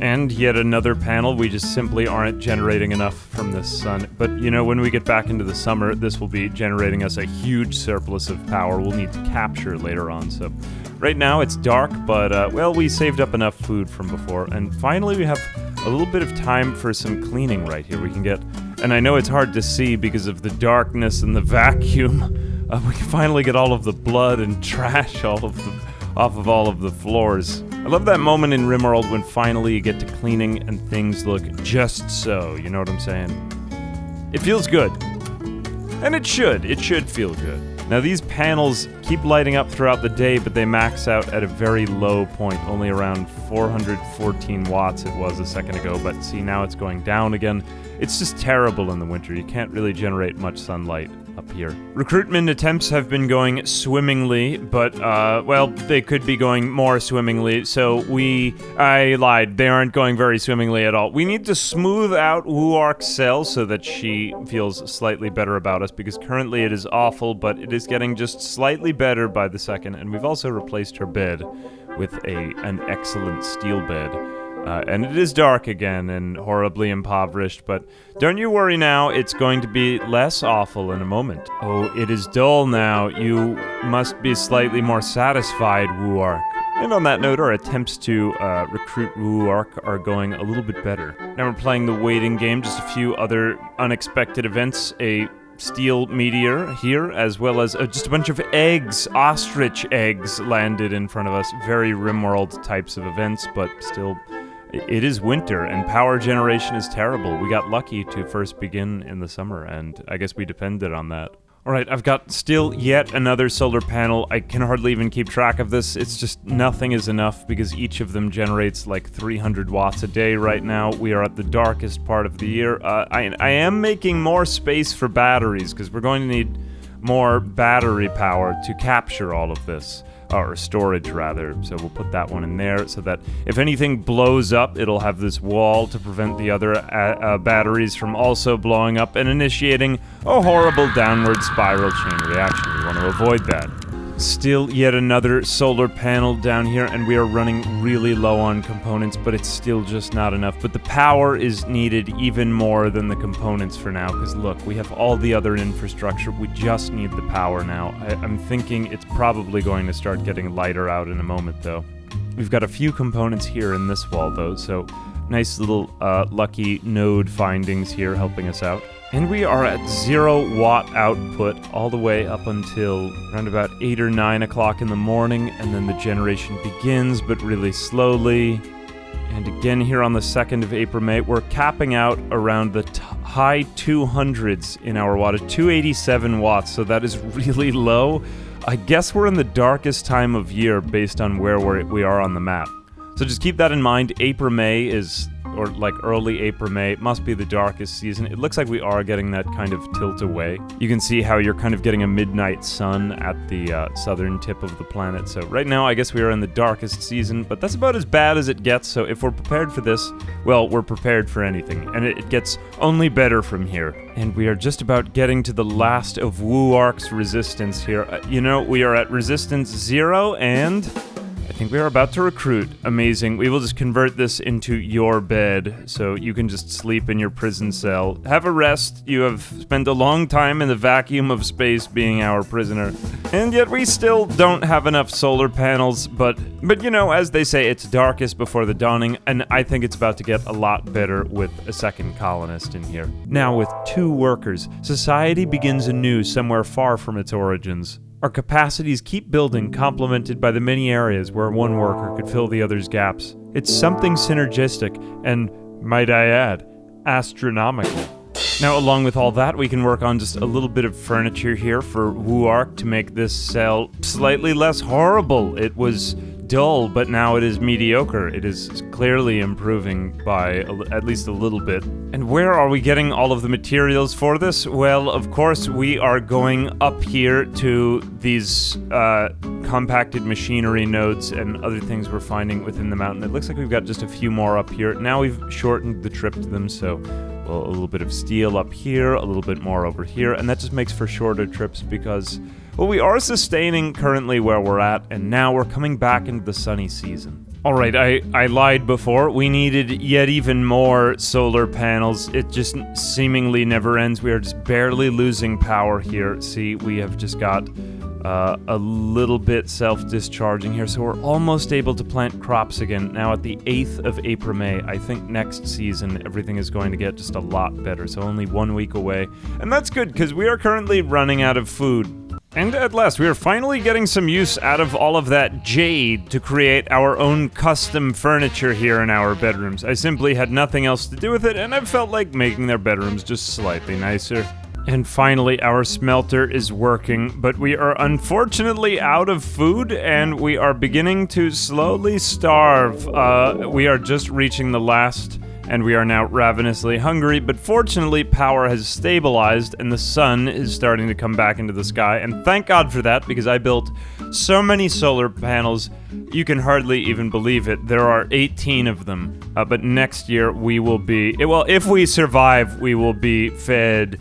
And yet another panel. We just simply aren't generating enough from this sun. But, you know, when we get back into the summer, this will be generating us a huge surplus of power we'll need to capture later on, so... Right now it's dark, but, well, we saved up enough food from before, and finally we have a little bit of time for some cleaning right here. We can get, and I know it's hard to see because of the darkness and the vacuum, we can finally get all of the blood and trash off of all of the floors. I love that moment in Rimworld when finally you get to cleaning and things look just so, you know what I'm saying? It feels good. And it should feel good. Now these panels keep lighting up throughout the day, but they max out at a very low point, only around 414 watts it was a second ago, but see, now it's going down again. It's just terrible in the winter. You can't really generate much sunlight up here. Recruitment attempts have been going swimmingly, but, well, they could be going more swimmingly, so I lied. They aren't going very swimmingly at all. We need to smooth out Wuark's cell so that she feels slightly better about us, because currently it is awful, but it is getting just slightly better by the second, and we've also replaced her bed with an excellent steel bed. And it is dark again and horribly impoverished, but don't you worry now, it's going to be less awful in a moment. Oh, it is dull now. You must be slightly more satisfied, Wooark. And on that note, our attempts to recruit Wooark are going a little bit better. Now we're playing the waiting game, just a few other unexpected events, a steel meteor here, as well as just a bunch of eggs, ostrich eggs landed in front of us. Very Rimworld types of events, but still, it is winter, and power generation is terrible. We got lucky to first begin in the summer, and I guess we depended on that. Alright, I've got still yet another solar panel. I can hardly even keep track of this. It's just nothing is enough because each of them generates like 300 watts a day right now. We are at the darkest part of the year. I am making more space for batteries because we're going to need more battery power to capture all of this. Or storage, rather. So we'll put that one in there so that if anything blows up, it'll have this wall to prevent the other batteries from also blowing up and initiating a horrible downward spiral chain reaction. We want to avoid that. Still yet another solar panel down here, and we are running really low on components, but it's still just not enough. But the power is needed even more than the components for now, because look, we have all the other infrastructure, we just need the power now. I'm thinking it's probably going to start getting lighter out in a moment, though. We've got a few components here in this wall, though, so nice little lucky node findings here helping us out. And we are at 0 watt output all the way up until around about 8 or 9 o'clock in the morning, and then the generation begins, but really slowly. And again here on the 2nd of April, May, we're capping out around the high 200s in our watt, at 287 watts, so that is really low. I guess we're in the darkest time of year based on where we are on the map. So just keep that in mind. April, May is, or like early April, May, it must be the darkest season. It looks like we are getting that kind of tilt away. You can see how you're kind of getting a midnight sun at the southern tip of the planet. So right now, I guess we are in the darkest season, but that's about as bad as it gets. So if we're prepared for this, well, we're prepared for anything. And it gets only better from here. And we are just about getting to the last of Wooark's resistance here. You know, we are at resistance 0, and I think we are about to recruit. Amazing. We will just convert this into your bed, so you can just sleep in your prison cell. Have a rest. You have spent a long time in the vacuum of space being our prisoner. And yet we still don't have enough solar panels, but you know, as they say, it's darkest before the dawning, and I think it's about to get a lot better with a second colonist in here. Now, with 2 workers, society begins anew somewhere far from its origins. Our capacities keep building, complemented by the many areas where one worker could fill the other's gaps. It's something synergistic, and, might I add, astronomical. Now, along with all that, we can work on just a little bit of furniture here for Wooark to make this cell slightly less horrible. It was dull, but now it is mediocre. It is clearly improving by at least a little bit. And where are we getting all of the materials for this? Well, of course, we are going up here to these compacted machinery nodes and other things we're finding within the mountain. It looks like we've got just a few more up here. Now we've shortened the trip to them, so well, a little bit of steel up here, a little bit more over here, and that just makes for shorter trips because, well, we are sustaining currently where we're at, and now we're coming back into the sunny season. Alright, I lied before. We needed yet even more solar panels. It just seemingly never ends. We are just barely losing power here. See, we have just got a little bit self-discharging here, so we're almost able to plant crops again. Now at the 8th of April, May, I think next season everything is going to get just a lot better, so only 1 week away. And that's good, because we are currently running out of food. And at last, we are finally getting some use out of all of that jade to create our own custom furniture here in our bedrooms. I simply had nothing else to do with it, and I felt like making their bedrooms just slightly nicer. And finally, our smelter is working, but we are unfortunately out of food, and we are beginning to slowly starve. We are just reaching the last, and we are now ravenously hungry, but fortunately, power has stabilized, and the sun is starting to come back into the sky, and thank God for that, because I built so many solar panels, you can hardly even believe it. There are 18 of them, but next year we will be, well, if we survive, we will be fed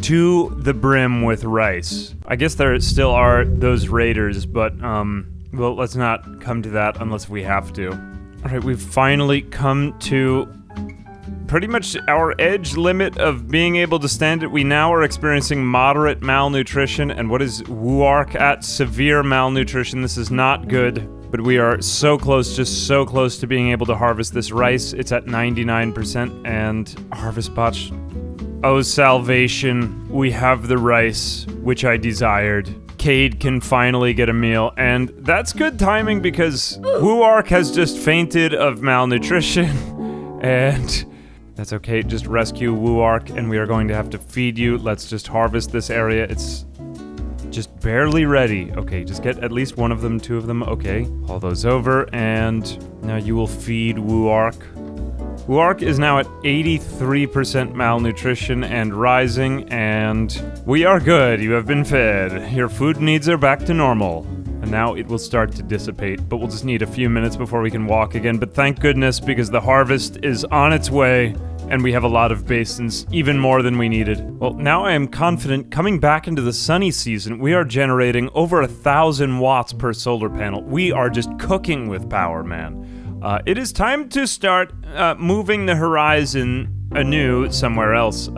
to the brim with rice. I guess there still are those raiders, but, well, let's not come to that unless we have to. Alright, we've finally come to pretty much our edge limit of being able to stand it. We now are experiencing moderate malnutrition, and what is Wuark at? Severe malnutrition. This is not good, but we are so close, just so close to being able to harvest this rice. It's at 99%, and harvest botch. Oh, salvation. We have the rice, which I desired. Cade can finally get a meal, and that's good timing because Wuark has just fainted of malnutrition, and that's okay. Just rescue Wuark, and we are going to have to feed you. Let's just harvest this area. It's just barely ready. Okay, just get at least one of them, two of them. Okay, haul those over, and now you will feed Wuark. Wuark is now at 83% malnutrition and rising, and we are good. You have been fed. Your food needs are back to normal. And now it will start to dissipate, but we'll just need a few minutes before we can walk again. But thank goodness, because the harvest is on its way, and we have a lot of basins, even more than we needed. Well, now I am confident coming back into the sunny season, we are generating over 1,000 watts per solar panel. We are just cooking with power, man. It is time to start moving the horizon anew somewhere else.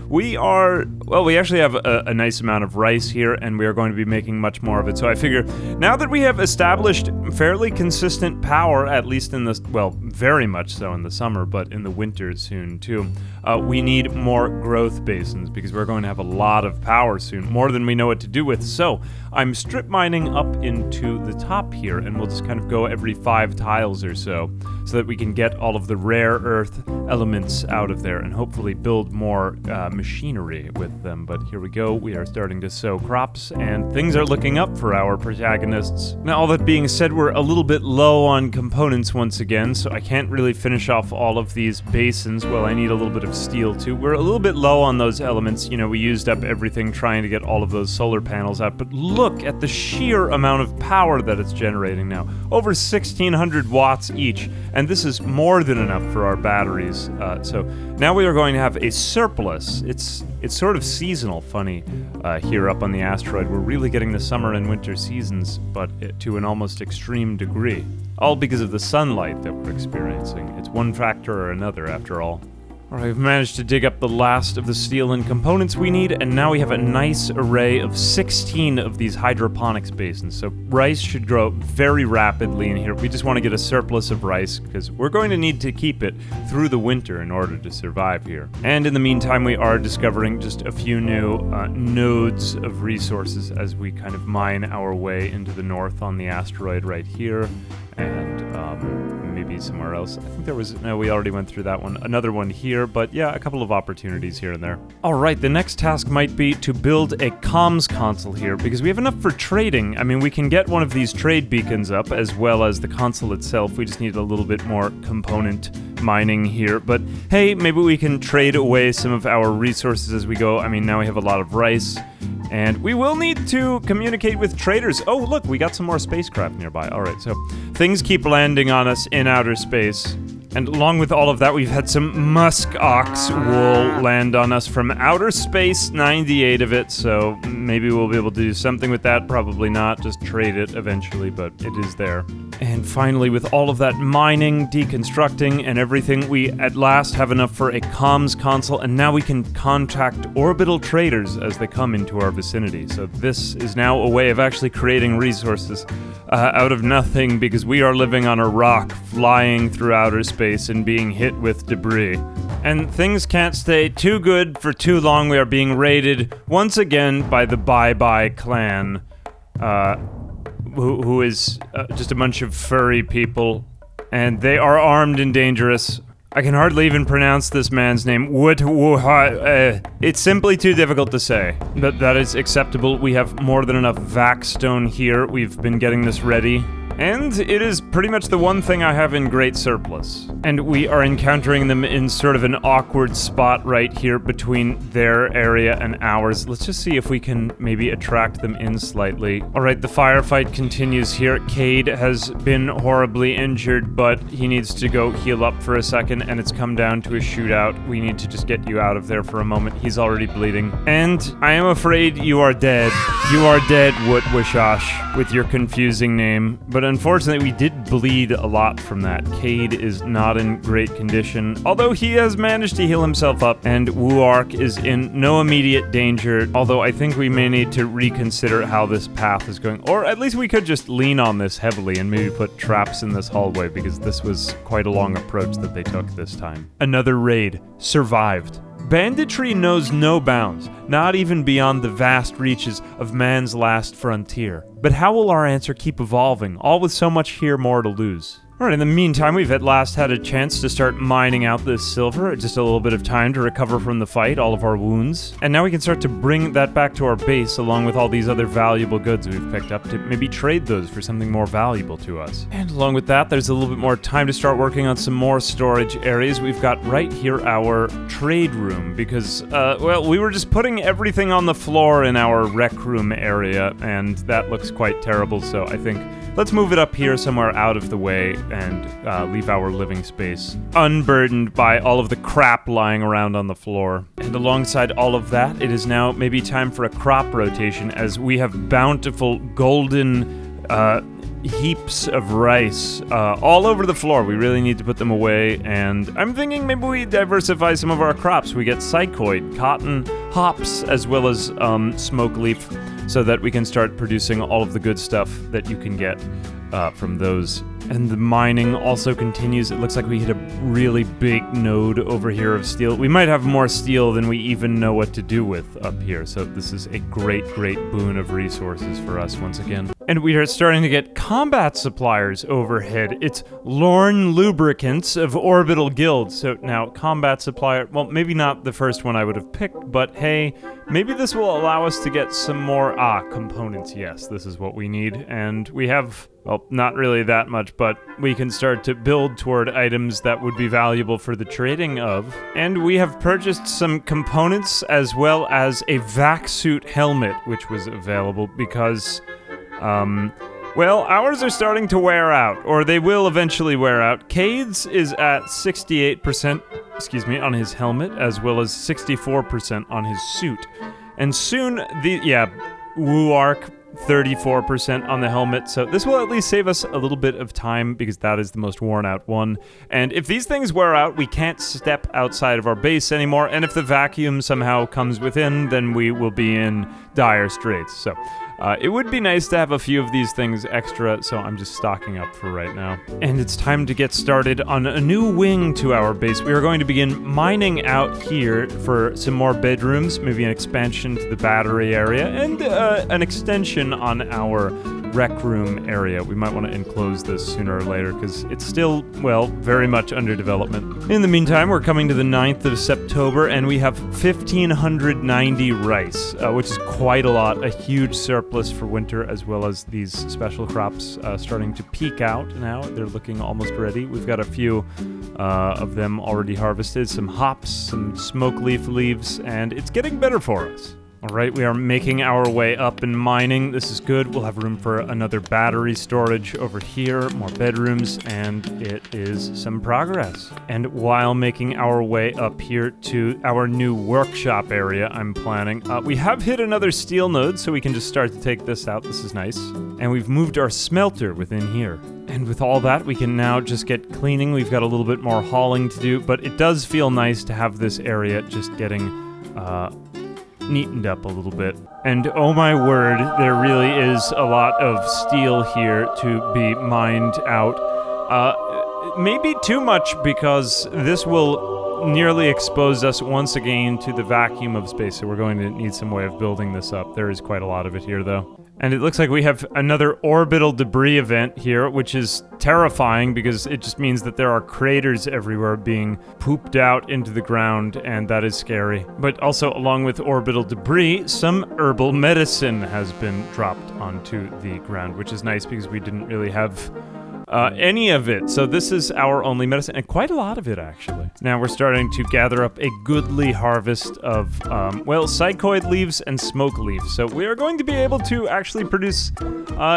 We actually have a nice amount of rice here, and we are going to be making much more of it. So I figure, now that we have established fairly consistent power, at least in the, well, very much so in the summer, but in the winter soon too, we need more growth basins, because we're going to have a lot of power soon, more than we know what to do with. So I'm strip mining up into the top here, and we'll just kind of go every 5 tiles or so that we can get all of the rare earth elements out of there, and hopefully build more machinery with them. But here we go, we are starting to sow crops, and things are looking up for our protagonists. Now, all that being said, we're a little bit low on components once again, so I can't really finish off all of these basins. Well, I need a little bit of steel too. We're a little bit low on those elements. You know, we used up everything trying to get all of those solar panels out, but look at the sheer amount of power that it's generating now. Over 1,600 watts each, and this is more than enough for our batteries. So now we are going to have a surplus. It's sort of seasonal, funny, here up on the asteroid. We're really getting the summer and winter seasons, but to an almost extreme degree. All because of the sunlight that we're experiencing. It's one factor or another, after all. Alright, we've managed to dig up the last of the steel and components we need, and now we have a nice array of 16 of these hydroponics basins. So rice should grow very rapidly in here. We just want to get a surplus of rice, because we're going to need to keep it through the winter in order to survive here. And in the meantime, we are discovering just a few new nodes of resources as we kind of mine our way into the north on the asteroid right here, and maybe somewhere else. I think there was, no, we already went through that one. Another one here, but yeah, a couple of opportunities here and there. Alright, the next task might be to build a comms console here, because we have enough for trading. I mean, we can get one of these trade beacons up, as well as the console itself. We just need a little bit more component mining here, but hey, maybe we can trade away some of our resources as we go. I mean, now we have a lot of rice, and we will need to communicate with traders. Oh, look, we got some more spacecraft nearby. Alright, so things keep landing on us in outer space. And along with all of that, we've had some musk ox wool land on us from outer space, 98 of it, so maybe we'll be able to do something with that. Probably not, just trade it eventually, but it is there. And finally, with all of that mining, deconstructing, and everything, we at last have enough for a comms console, and now we can contact orbital traders as they come into our vicinity. So this is now a way of actually creating resources out of nothing, because we are living on a rock flying through outer space and being hit with debris. And things can't stay too good for too long. We are being raided once again by the Bye-Bye clan, who is just a bunch of furry people, and they are armed and dangerous. I can hardly even pronounce this man's name. It's simply too difficult to say, but that is acceptable. We have more than enough vaxstone here. We've been getting this ready. And it is pretty much the one thing I have in great surplus. And we are encountering them in sort of an awkward spot right here between their area and ours. Let's just see if we can maybe attract them in slightly. Alright, the firefight continues here. Cade has been horribly injured, but he needs to go heal up for a second, and it's come down to a shootout. We need to just get you out of there for a moment. He's already bleeding. And I am afraid you are dead. You are dead, Woot Wishosh, with your confusing name. But unfortunately, we did bleed a lot from that. Cade is not in great condition, although he has managed to heal himself up, and Wuark is in no immediate danger, although I think we may need to reconsider how this path is going, or at least we could just lean on this heavily and maybe put traps in this hallway, because this was quite a long approach that they took this time. Another raid. Survived. Banditry knows no bounds, not even beyond the vast reaches of man's last frontier. But how will our answer keep evolving, all with so much here more to lose? Alright, in the meantime, we've at last had a chance to start mining out this silver, just a little bit of time to recover from the fight, all of our wounds. And now we can start to bring that back to our base, along with all these other valuable goods we've picked up, to maybe trade those for something more valuable to us. And along with that, there's a little bit more time to start working on some more storage areas. We've got right here our trade room, because, well, we were just putting everything on the floor in our rec room area, and that looks quite terrible, so I think let's move it up here somewhere out of the way and leave our living space unburdened by all of the crap lying around on the floor. And alongside all of that, it is now maybe time for a crop rotation, as we have bountiful golden heaps of rice all over the floor. We really need to put them away, and I'm thinking maybe we diversify some of our crops. We get psychoid, cotton, hops, as well as smoke leaf, so that we can start producing all of the good stuff that you can get from those. And the mining also continues. It looks like we hit a really big node over here of steel. We might have more steel than we even know what to do with up here, so this is a great, great boon of resources for us once again. And we are starting to get combat suppliers overhead. It's Lorne Lubricants of Orbital Guild. So now, combat supplier, well, maybe not the first one I would have picked, but hey, maybe this will allow us to get some more, components. Yes, this is what we need. And we have, well, not really that much, but we can start to build toward items that would be valuable for the trading of. And we have purchased some components as well as a vac suit helmet, which was available because, well, ours are starting to wear out, or they will eventually wear out. Cade's is at 68%, on his helmet, as well as 64% on his suit. And soon, Wuark, 34% on the helmet, so this will at least save us a little bit of time, because that is the most worn out one. And if these things wear out, we can't step outside of our base anymore, and if the vacuum somehow comes within, then we will be in dire straits. So it would be nice to have a few of these things extra, so I'm just stocking up for right now. And it's time to get started on a new wing to our base. We are going to begin mining out here for some more bedrooms, maybe an expansion to the battery area, and an extension on our rec room area. We might want to enclose this sooner or later, because it's still, well, very much under development. In the meantime, we're coming to the 9th of September, and we have 1,590 rice, which is quite a lot, a huge surplus for winter, as well as these special crops starting to peak out now. They're looking almost ready. We've got a few of them already harvested, some hops, some smoke leaf leaves, and it's getting better for us. Alright, we are making our way up in mining. This is good. We'll have room for another battery storage over here, more bedrooms, and it is some progress. And while making our way up here to our new workshop area I'm planning, we have hit another steel node, so we can just start to take this out. This is nice. And we've moved our smelter within here. And with all that, we can now just get cleaning. We've got a little bit more hauling to do, but it does feel nice to have this area just getting neatened up a little bit. And oh my word, there really is a lot of steel here to be mined out. Maybe too much, because this will nearly expose us once again to the vacuum of space, so we're going to need some way of building this up. There is quite a lot of it here, though. And it looks like we have another orbital debris event here, which is terrifying, because it just means that there are craters everywhere being pooped out into the ground, and that is scary. But also, along with orbital debris, some herbal medicine has been dropped onto the ground, which is nice, because we didn't really have any of it. So this is our only medicine, and quite a lot of it, actually. Now we're starting to gather up a goodly harvest of, psychoid leaves and smoke leaves. So we are going to be able to actually produce,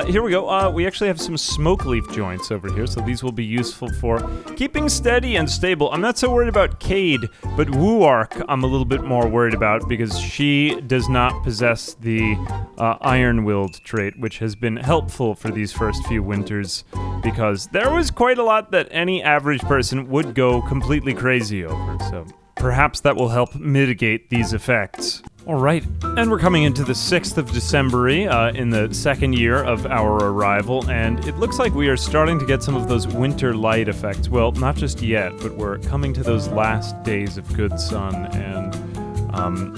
here we go, we actually have some smoke leaf joints over here, so these will be useful for keeping steady and stable. I'm not so worried about Cade, but Wooark I'm a little bit more worried about because she does not possess the Iron-Willed trait, which has been helpful for these first few winters because there was quite a lot that any average person would go completely crazy over, so perhaps that will help mitigate these effects. Alright, and we're coming into the 6th of December in the second year of our arrival, and it looks like we are starting to get some of those winter light effects. Well, not just yet, but we're coming to those last days of good sun, and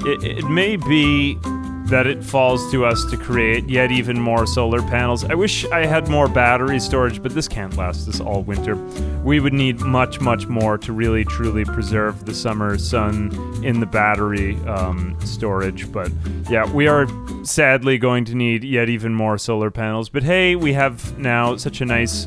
it may be that it falls to us to create yet even more solar panels. I wish I had more battery storage, but this can't last us all winter. We would need much, much more to really, truly preserve the summer sun in the battery storage. But yeah, we are sadly going to need yet even more solar panels. But hey, we have now such a nice,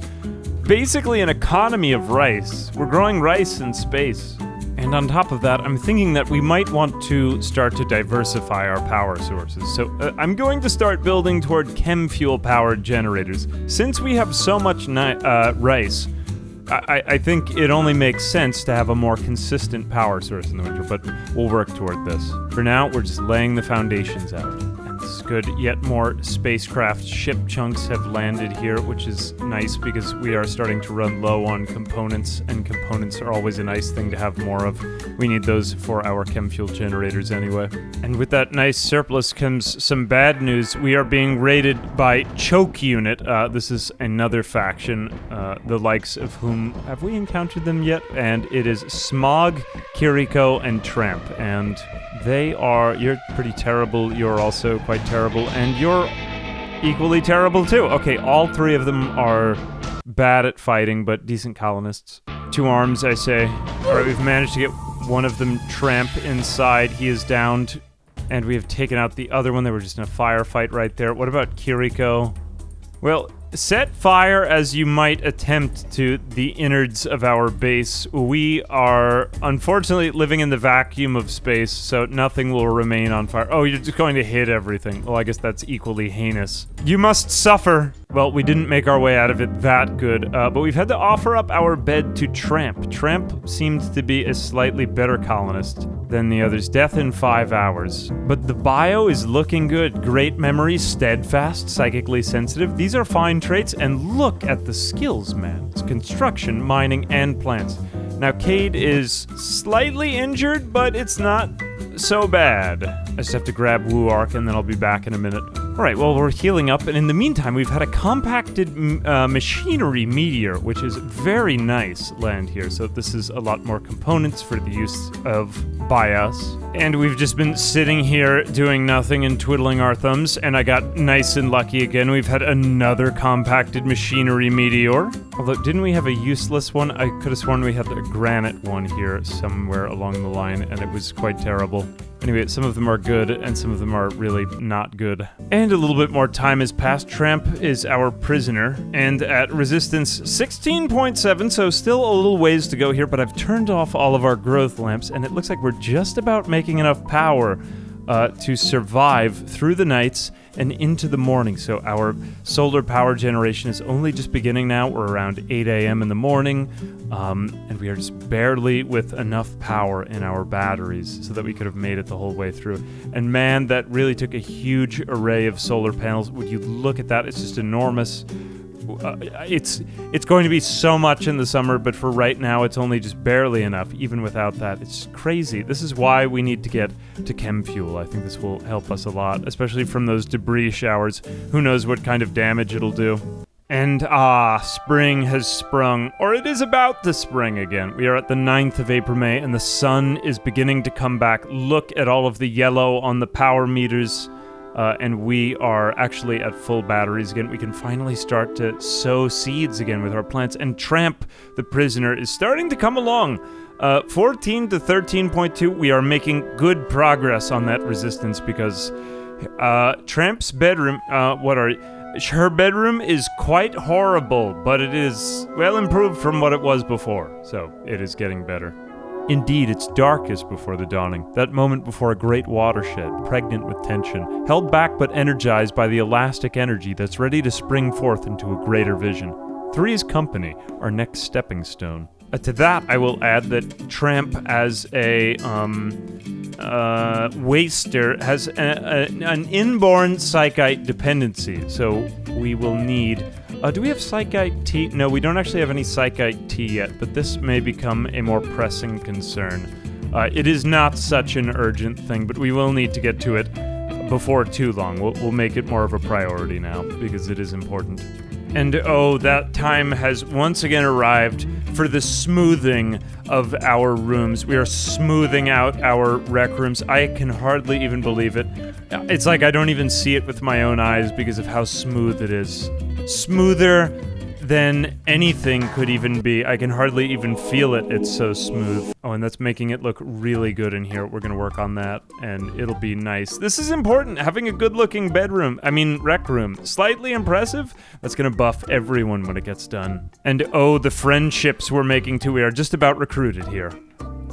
basically an economy of rice. We're growing rice in space. And on top of that, I'm thinking that we might want to start to diversify our power sources. So I'm going to start building toward chem fuel-powered generators. Since we have so much rice, I think it only makes sense to have a more consistent power source in the winter, but we'll work toward this. For now, we're just laying the foundations out. This is good. Yet more spacecraft ship chunks have landed here, which is nice because we are starting to run low on components, and components are always a nice thing to have more of. We need those for our chem fuel generators anyway. And with that nice surplus comes some bad news. We are being raided by Choke Unit. This is another faction, the likes of whom, have we encountered them yet? And it is Smog, Kiriko, and Tramp. And they are, you're pretty terrible, you're also quite terrible, and you're equally terrible too. Okay, all three of them are bad at fighting, but decent colonists. 2 arms, I say. Alright, we've managed to get one of them, Tramp, inside. He is downed, and we have taken out the other one. They were just in a firefight right there. What about Kiriko? Well, set fire as you might attempt to the innards of our base. We are unfortunately living in the vacuum of space, so nothing will remain on fire. Oh, you're just going to hit everything. Well, I guess that's equally heinous. You must suffer. Well, we didn't make our way out of it that good, but we've had to offer up our bed to Tramp. Tramp seemed to be a slightly better colonist than the others. Death in 5 hours. But the bio is looking good. Great memory, steadfast, psychically sensitive. These are fine traits, and look at the skills, man. It's construction, mining, and plants. Now, Cade is slightly injured, but it's not so bad. I just have to grab Wooark, and then I'll be back in a minute. Alright, well, we're healing up, and in the meantime, we've had a compacted machinery meteor, which is very nice land here. So this is a lot more components for the use of by us. And we've just been sitting here doing nothing and twiddling our thumbs, and I got nice and lucky again. We've had another compacted machinery meteor. Although, didn't we have a useless one? I could have sworn we had a granite one here somewhere along the line, and it was quite terrible. Anyway, some of them are good, and some of them are really not good. And a little bit more time has passed. Tramp is our prisoner, and at resistance 16.7, so still a little ways to go here, but I've turned off all of our growth lamps, and it looks like we're just about making enough power to survive through the nights and into the morning. So our solar power generation is only just beginning now. We're around 8 a.m. in the morning, and we are just barely with enough power in our batteries so that we could have made it the whole way through. And man, that really took a huge array of solar panels. Would you look at that? It's just enormous. It's going to be so much in the summer, but for right now, it's only just barely enough. Even without that, it's crazy. This is why we need to get to chem fuel. I think this will help us a lot, especially from those debris showers. Who knows what kind of damage it'll do. And spring has sprung, or it is about to spring again. We are at the 9th of April, May, and the sun is beginning to come back. Look at all of the yellow on the power meters. And we are actually at full batteries again. We can finally start to sow seeds again with our plants. And Tramp, the prisoner, is starting to come along. 14 to 13.2, we are making good progress on that resistance because Tramp's bedroom, Her bedroom is quite horrible, but it is well improved from what it was before, so it is getting better. Indeed, it's darkest before the dawning, that moment before a great watershed, pregnant with tension, held back but energized by the elastic energy that's ready to spring forth into a greater vision. Three's company, our next stepping stone. To that, I will add that Tramp, as a waster, has an inborn psychite dependency, so we will need... do we have psychite tea? No, we don't actually have any psychite tea yet, but this may become a more pressing concern. It is not such an urgent thing, but we will need to get to it before too long. We'll make it more of a priority now, because it is important. And oh, that time has once again arrived for the smoothing of our rooms. We are smoothing out our rec rooms. I can hardly even believe it. It's like I don't even see it with my own eyes because of how smooth it is. Smoother than anything could even be. I can hardly even feel it. It's so smooth. Oh, and that's making it look really good in here. We're gonna work on that, and it'll be nice. This is important, having a good-looking rec room. Slightly impressive? That's gonna buff everyone when it gets done. And oh, the friendships we're making too. We are just about recruited here.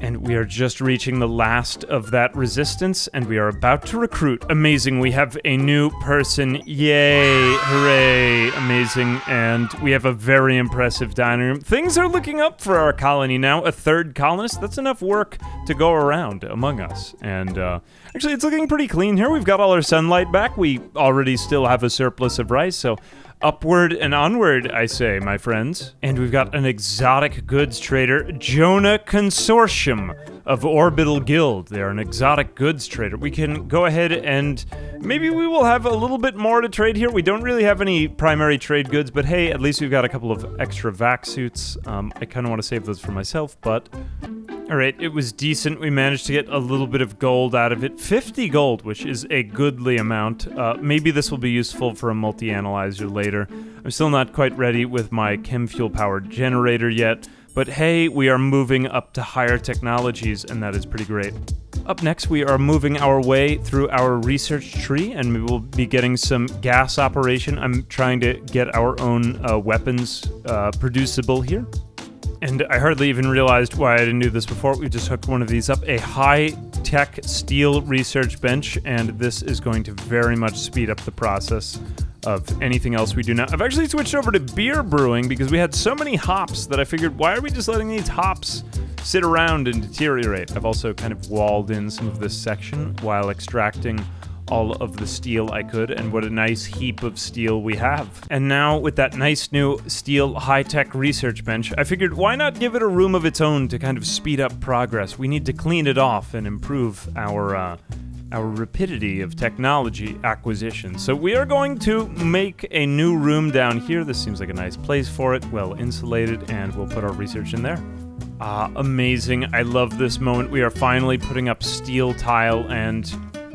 And we are just reaching the last of that resistance, and we are about to recruit. Amazing, we have a new person. Yay, hooray, amazing. And we have a very impressive dining room. Things are looking up for our colony now. A third colonist, that's enough work to go around among us. And actually, it's looking pretty clean here. We've got all our sunlight back. We already still have a surplus of rice, so upward and onward, I say, my friends. And we've got an exotic goods trader, Jonah Consortium of Orbital Guild. They're an exotic goods trader. We can go ahead and maybe we will have a little bit more to trade here. We don't really have any primary trade goods, but hey, at least we've got a couple of extra vac suits. I kind of want to save those for myself, but... Alright, it was decent. We managed to get a little bit of gold out of it. 50 gold, which is a goodly amount. Maybe this will be useful for a multi-analyzer later. I'm still not quite ready with my chem fuel-powered generator yet, but hey, we are moving up to higher technologies, and that is pretty great. Up next, we are moving our way through our research tree, and we will be getting some gas operation. I'm trying to get our own weapons producible here. And I hardly even realized why I didn't do this before. We just hooked one of these up, a high-tech steel research bench, and this is going to very much speed up the process of anything else we do now. I've actually switched over to beer brewing because we had so many hops that I figured, why are we just letting these hops sit around and deteriorate? I've also kind of walled in some of this section while extracting all of the steel I could, and what a nice heap of steel we have. And now, with that nice new steel high-tech research bench, I figured why not give it a room of its own to kind of speed up progress? We need to clean it off and improve our rapidity of technology acquisition. So we are going to make a new room down here. This seems like a nice place for it, well insulated, and we'll put our research in there. Amazing. I love this moment. We are finally putting up steel tile, and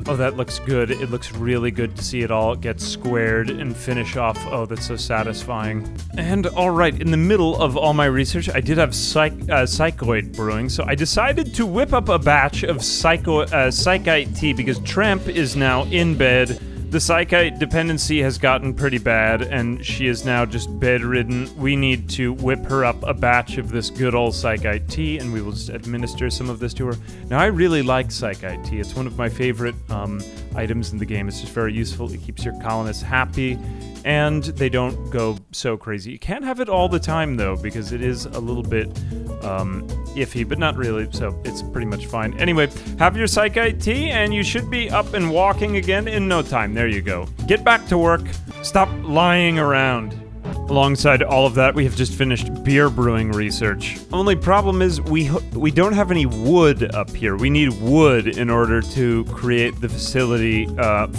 oh, that looks good. It looks really good to see it all get squared and finish off. Oh, that's so satisfying. And all right, in the middle of all my research, I did have psychoid brewing, so I decided to whip up a batch of psychite tea because Tramp is now in bed. The psychite dependency has gotten pretty bad, and she is now just bedridden. We need to whip her up a batch of this good old psychite tea, and we will just administer some of this to her. Now, I really like psychite tea. It's one of my favorite items in the game. It's just very useful. It keeps your colonists happy, and they don't go so crazy. You can't have it all the time, though, because it is a little bit iffy, but not really, so it's pretty much fine. Anyway, have your psychite tea, and you should be up and walking again in no time. There you go. Get back to work. Stop lying around. Alongside all of that, we have just finished beer brewing research. Only problem is we don't have any wood up here. We need wood in order to create the facility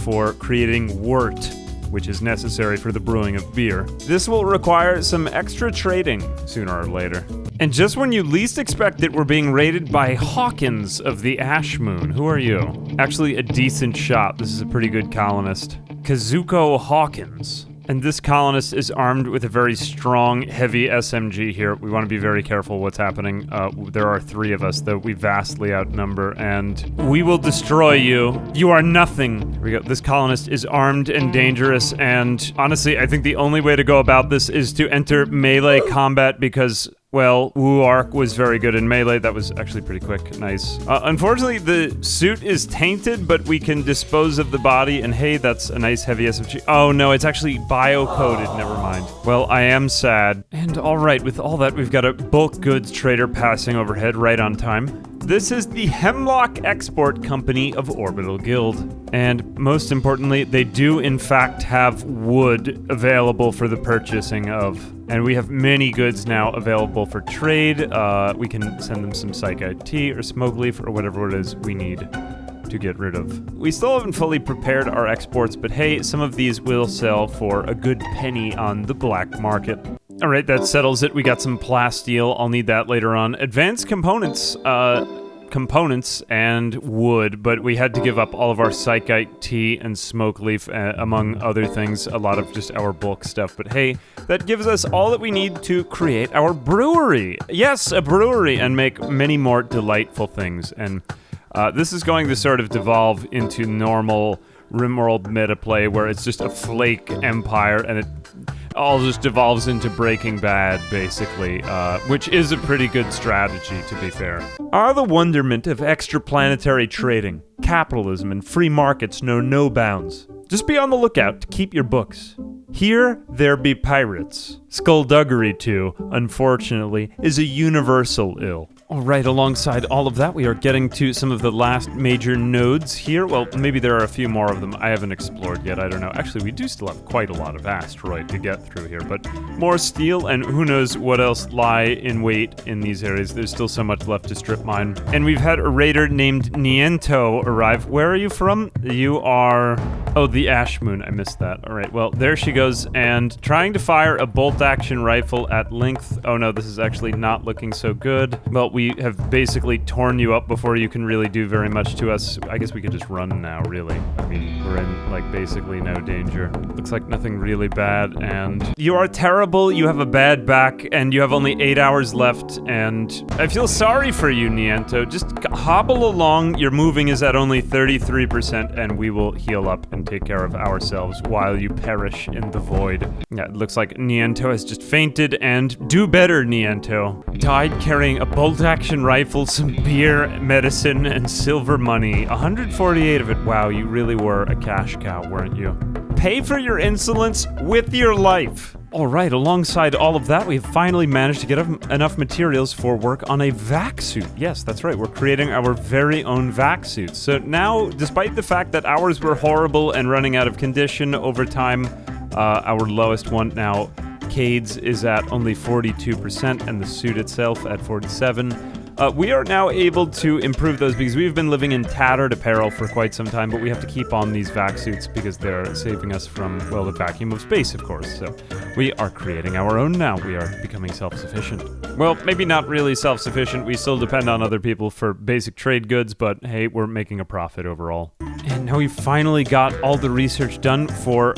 for creating wort, which is necessary for the brewing of beer. This will require some extra trading sooner or later. And just when you least expect it, we're being raided by Hawkins of the Ash Moon. Who are you? Actually, a decent shot. This is a pretty good colonist. Kazuko Hawkins. And this colonist is armed with a very strong, heavy SMG here. We want to be very careful what's happening. There are 3 of us, though we vastly outnumber, and we will destroy you. You are nothing. Here we go. This colonist is armed and dangerous, and honestly, I think the only way to go about this is to enter melee combat because, well, Wu Ark was very good in melee. That was actually pretty quick. Nice. Unfortunately, the suit is tainted, but we can dispose of the body, and hey, that's a nice heavy SMG. Oh no, it's actually bio-coded. Never mind. Well, I am sad. And alright, with all that, we've got a bulk goods trader passing overhead right on time. This is the Hemlock Export Company of Orbital Guild. And most importantly, they do in fact have wood available for the purchasing of. And we have many goods now available for trade. We can send them some Psychite tea or smoke leaf or whatever it is we need to get rid of. We still haven't fully prepared our exports, but hey, some of these will sell for a good penny on the black market. Alright, that settles it. We got some plasteel. I'll need that later on. Advanced components and wood, but we had to give up all of our Psychite tea and smoke leaf, among other things, a lot of just our bulk stuff. But hey, that gives us all that we need to create our brewery. Yes, a brewery, and make many more delightful things. And this is going to sort of devolve into normal Rimworld meta play, where it's just a flake empire, and it all just devolves into Breaking Bad, basically, which is a pretty good strategy, to be fair. Are the wonderment of extraplanetary trading, capitalism, and free markets know no bounds. Just be on the lookout to keep your books. Here, there be pirates. Skullduggery, too, unfortunately, is a universal ill. Alright, alongside all of that, we are getting to some of the last major nodes here. Well, maybe there are a few more of them I haven't explored yet, I don't know. Actually, we do still have quite a lot of Asteroid to get through here, but more steel, and who knows what else lie in wait in these areas. There's still so much left to strip mine. And we've had a raider named Niento arrive. Where are you from? You are... Oh, the Ash Moon. I missed that. Alright, well, there she goes, and trying to fire a bolt-action rifle at length. Oh no, this is actually not looking so good. Well, we have basically torn you up before you can really do very much to us. I guess we could just run now, really. I mean, we're in, like, basically no danger. Looks like nothing really bad, and... You are terrible, you have a bad back, and you have only 8 hours left, and... I feel sorry for you, Niento. Just hobble along, your moving is at only 33%, and we will heal up and take care of ourselves while you perish in the void. Yeah, it looks like Niento has just fainted, and do better, Niento. Died carrying a bolt-action rifle, some beer, medicine, and silver money. 148 of it. Wow, you really were a cash cow, weren't you? Pay for your insolence with your life. Alright, alongside all of that, we've finally managed to get enough materials for work on a vac suit. Yes, that's right, we're creating our very own vac suit. So now, despite the fact that ours were horrible and running out of condition over time, our lowest one now, Cade's, is at only 42%, and the suit itself at 47%. We are now able to improve those because we've been living in tattered apparel for quite some time, but we have to keep on these vac suits because they're saving us from, well, the vacuum of space, of course. So we are creating our own now. We are becoming self-sufficient. Well, maybe not really self-sufficient. We still depend on other people for basic trade goods, but hey, we're making a profit overall. And now we finally got all the research done for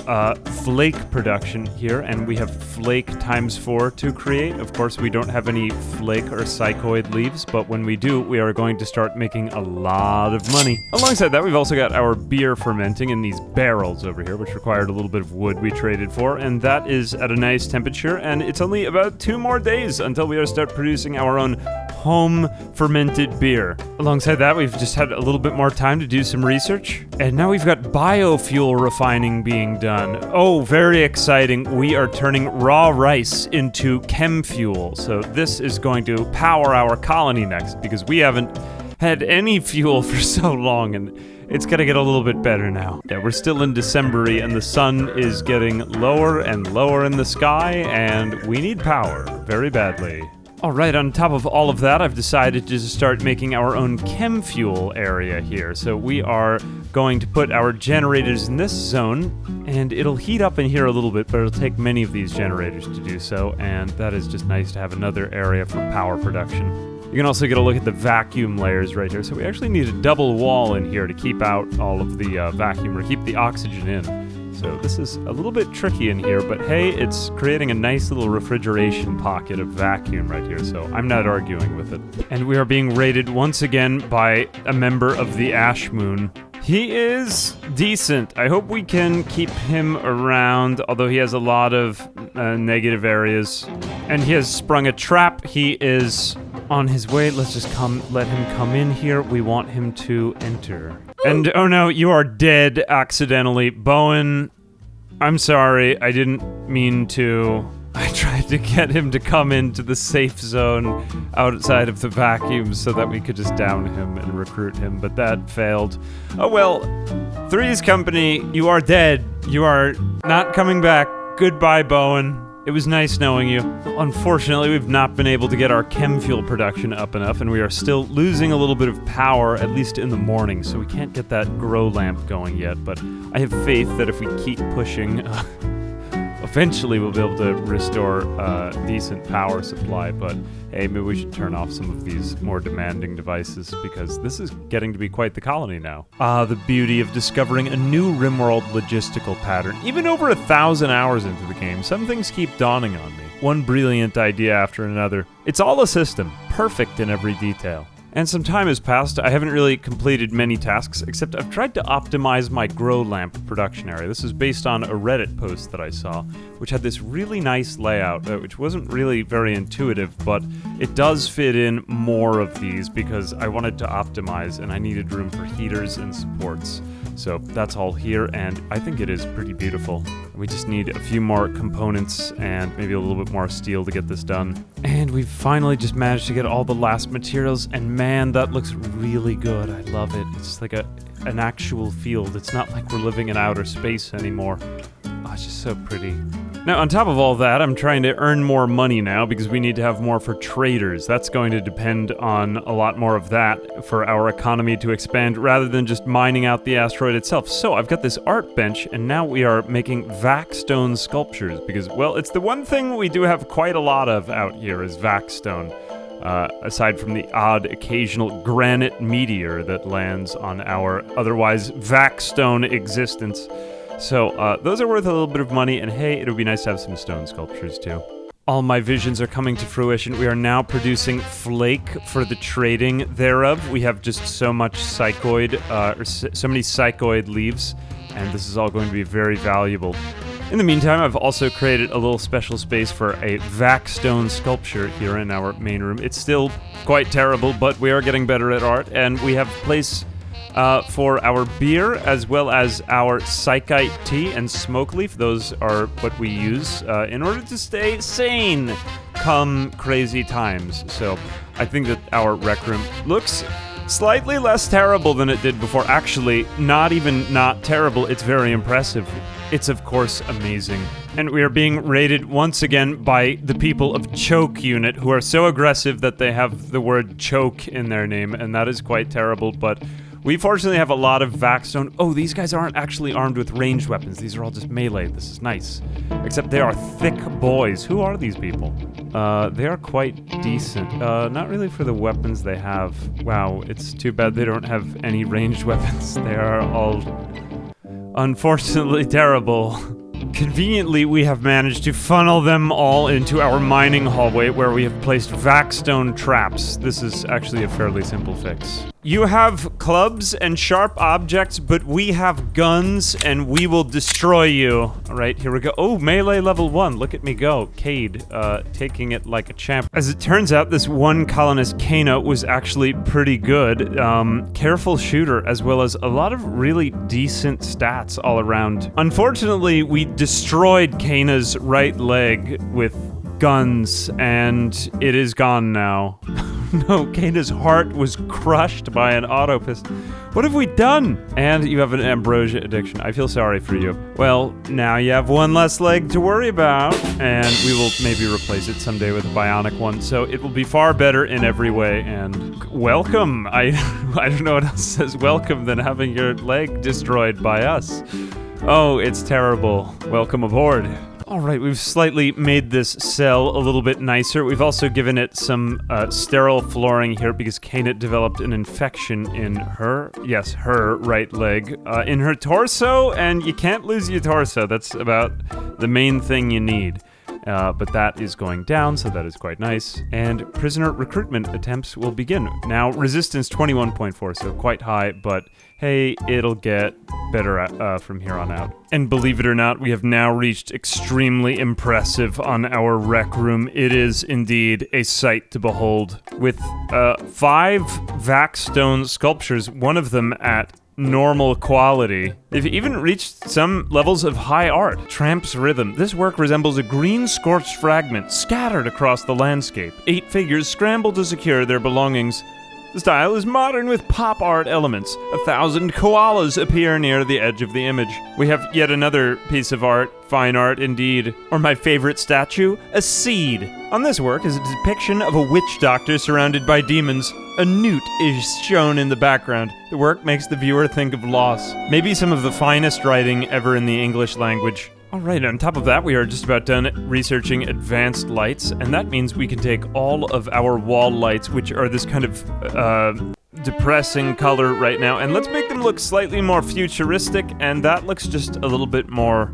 flake production here, and we have flake ×4 to create. Of course, we don't have any flake or psychoid leaves, but when we do, we are going to start making a lot of money. Alongside that, we've also got our beer fermenting in these barrels over here, which required a little bit of wood we traded for, and that is at a nice temperature, and it's only about 2 more days until we start producing our own home fermented beer. Alongside that, we've just had a little bit more time to do some research, and now we've got biofuel refining being done. Oh, very exciting. We are turning raw rice into chem fuel, so this is going to power our colony next, because we haven't had any fuel for so long, and it's gonna get a little bit better now. Yeah, we're still in December-y, and the sun is getting lower and lower in the sky, and we need power very badly. Alright, on top of all of that, I've decided to start making our own chem fuel area here. So we are going to put our generators in this zone, and it'll heat up in here a little bit, but it'll take many of these generators to do so, and that is just nice to have another area for power production. You can also get a look at the vacuum layers right here. So we actually need a double wall in here to keep out all of the vacuum, or keep the oxygen in. so this is a little bit tricky in here, but hey, it's creating a nice little refrigeration pocket of vacuum right here, so I'm not arguing with it. And we are being raided once again by a member of the Ash Moon. He is decent. I hope we can keep him around, although he has a lot of negative areas. And he has sprung a trap. He is on his way. Let's just let him come in here. We want him to enter. And oh no, you are dead accidentally. Bowen, I'm sorry. I didn't mean to. I tried to get him to come into the safe zone outside of the vacuum so that we could just down him and recruit him, but that failed. Oh well, Three's Company, you are dead. You are not coming back. Goodbye, Bowen. It was nice knowing you. Unfortunately, we've not been able to get our chem fuel production up enough, and we are still losing a little bit of power, at least in the morning, so we can't get that grow lamp going yet, but I have faith that if we keep pushing, eventually we'll be able to restore a decent power supply, but hey, maybe we should turn off some of these more demanding devices, because this is getting to be quite the colony now. The beauty of discovering a new Rimworld logistical pattern. Even over 1,000 hours into the game, some things keep dawning on me. One brilliant idea after another. It's all a system, perfect in every detail. And some time has passed. I haven't really completed many tasks, except I've tried to optimize my grow lamp production area. This is based on a Reddit post that I saw, which had this really nice layout, which wasn't really very intuitive, but it does fit in more of these because I wanted to optimize and I needed room for heaters and supports. So that's all here, and I think it is pretty beautiful. We just need a few more components and maybe a little bit more steel to get this done. And we've finally just managed to get all the last materials, and man, that looks really good. I love it. It's like an actual field. It's not like we're living in outer space anymore. Oh, it's just so pretty. Now, on top of all that, I'm trying to earn more money now because we need to have more for traders. That's going to depend on a lot more of that for our economy to expand rather than just mining out the asteroid itself. So I've got this art bench, and now we are making vac stone sculptures because, well, it's the one thing we do have quite a lot of out here is vac stone. Aside from the odd occasional granite meteor that lands on our otherwise vac stone existence. So, those are worth a little bit of money, and hey, it would be nice to have some stone sculptures, too. All my visions are coming to fruition. We are now producing flake for the trading thereof. We have just so much psychoid, so many psychoid leaves, and this is all going to be very valuable. In the meantime, I've also created a little special space for a vac stone sculpture here in our main room. It's still quite terrible, but we are getting better at art, and we have place for our beer, as well as our psychite tea and smoke leaf. Those are what we use in order to stay sane come crazy times. So I think that our rec room looks slightly less terrible than it did before. Actually, not even not terrible. It's very impressive. It's, of course, amazing. And we are being raided once again by the people of Choke Unit, who are so aggressive that they have the word choke in their name, and that is quite terrible, but we fortunately have a lot of Vaxstone. Oh, these guys aren't actually armed with ranged weapons. These are all just melee. This is nice. Except they are thick boys. Who are these people? They are quite decent. Not really for the weapons they have. Wow, it's too bad they don't have any ranged weapons. They are all unfortunately terrible. Conveniently, we have managed to funnel them all into our mining hallway where we have placed Vaxstone traps. This is actually a fairly simple fix. You have clubs and sharp objects, but we have guns and we will destroy you. All right, here we go. Oh, melee level 1. Look at me go. Cade, taking it like a champ. As it turns out, this one colonist, Kana, was actually pretty good. Careful shooter, as well as a lot of really decent stats all around. Unfortunately, we destroyed Kana's right leg with guns, and it is gone now. No, Kana's heart was crushed by an auto pistol. What have we done? And you have an ambrosia addiction. I feel sorry for you. Well, now you have one less leg to worry about, and we will maybe replace it someday with a bionic one, so it will be far better in every way, and welcome. I don't know what else says welcome than having your leg destroyed by us. Oh, it's terrible. Welcome aboard. Alright, we've slightly made this cell a little bit nicer. We've also given it some sterile flooring here because Kana developed an infection in her right leg, in her torso, and you can't lose your torso. That's about the main thing you need. But that is going down, so that is quite nice. And prisoner recruitment attempts will begin. Now, resistance 21.4, so quite high, but hey, it'll get better from here on out. And believe it or not, we have now reached extremely impressive on our rec room. It is indeed a sight to behold. With 5 Vac stone sculptures, one of them at normal quality. They've even reached some levels of high art. Tramp's Rhythm. This work resembles a green scorched fragment scattered across the landscape. 8 figures scramble to secure their belongings. The style is modern with pop art elements. 1,000 koalas appear near the edge of the image. We have yet another piece of art, fine art indeed. Or my favorite statue, a seed. On this work is a depiction of a witch doctor surrounded by demons. A newt is shown in the background. The work makes the viewer think of loss. Maybe some of the finest writing ever in the English language. Alright, on top of that, we are just about done researching advanced lights, and that means we can take all of our wall lights, which are this kind of, depressing color right now, and let's make them look slightly more futuristic, and that looks just a little bit more,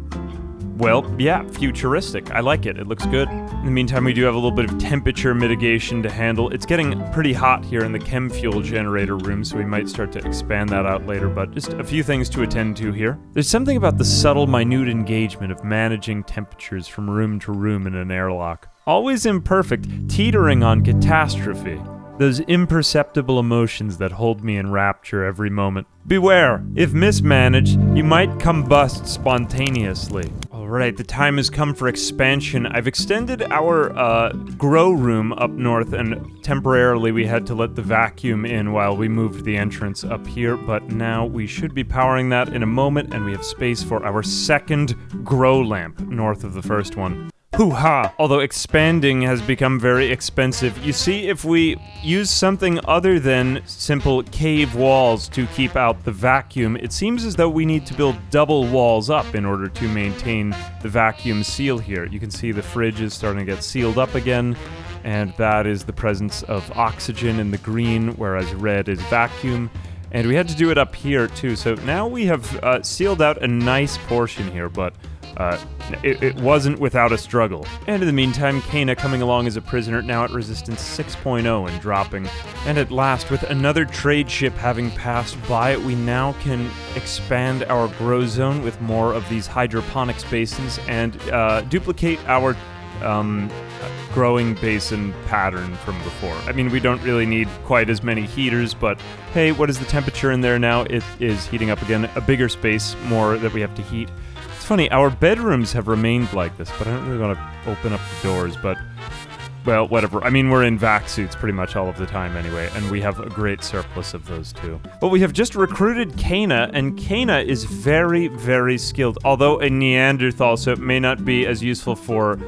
well, yeah, futuristic. I like it. It looks good. In the meantime, we do have a little bit of temperature mitigation to handle. It's getting pretty hot here in the chem fuel generator room, so we might start to expand that out later, but just a few things to attend to here. There's something about the subtle, minute engagement of managing temperatures from room to room in an airlock. Always imperfect, teetering on catastrophe. Those imperceptible emotions that hold me in rapture every moment. Beware, if mismanaged, you might combust spontaneously. Alright, the time has come for expansion. I've extended our grow room up north, and temporarily we had to let the vacuum in while we moved the entrance up here, but now we should be powering that in a moment, and we have space for our second grow lamp north of the first one. Hoo-ha! Although expanding has become very expensive, you see, if we use something other than simple cave walls to keep out the vacuum, it seems as though we need to build double walls up in order to maintain the vacuum seal here. You can see the fridge is starting to get sealed up again, and that is the presence of oxygen in the green, whereas red is vacuum. And we had to do it up here too, so now we have sealed out a nice portion here, but it wasn't without a struggle. And in the meantime, Kana coming along as a prisoner, now at resistance 6.0 and dropping. And at last, with another trade ship having passed by, we now can expand our grow zone with more of these hydroponics basins and duplicate our growing basin pattern from before. I mean, we don't really need quite as many heaters, but hey, what is the temperature in there now? It is heating up again. A bigger space, more that we have to heat. It's funny, our bedrooms have remained like this, but I don't really want to open up the doors, but well, whatever. I mean, we're in vac suits pretty much all of the time anyway, and we have a great surplus of those too. But we have just recruited Kana, and Kana is very, very skilled. Although a Neanderthal, so it may not be as useful for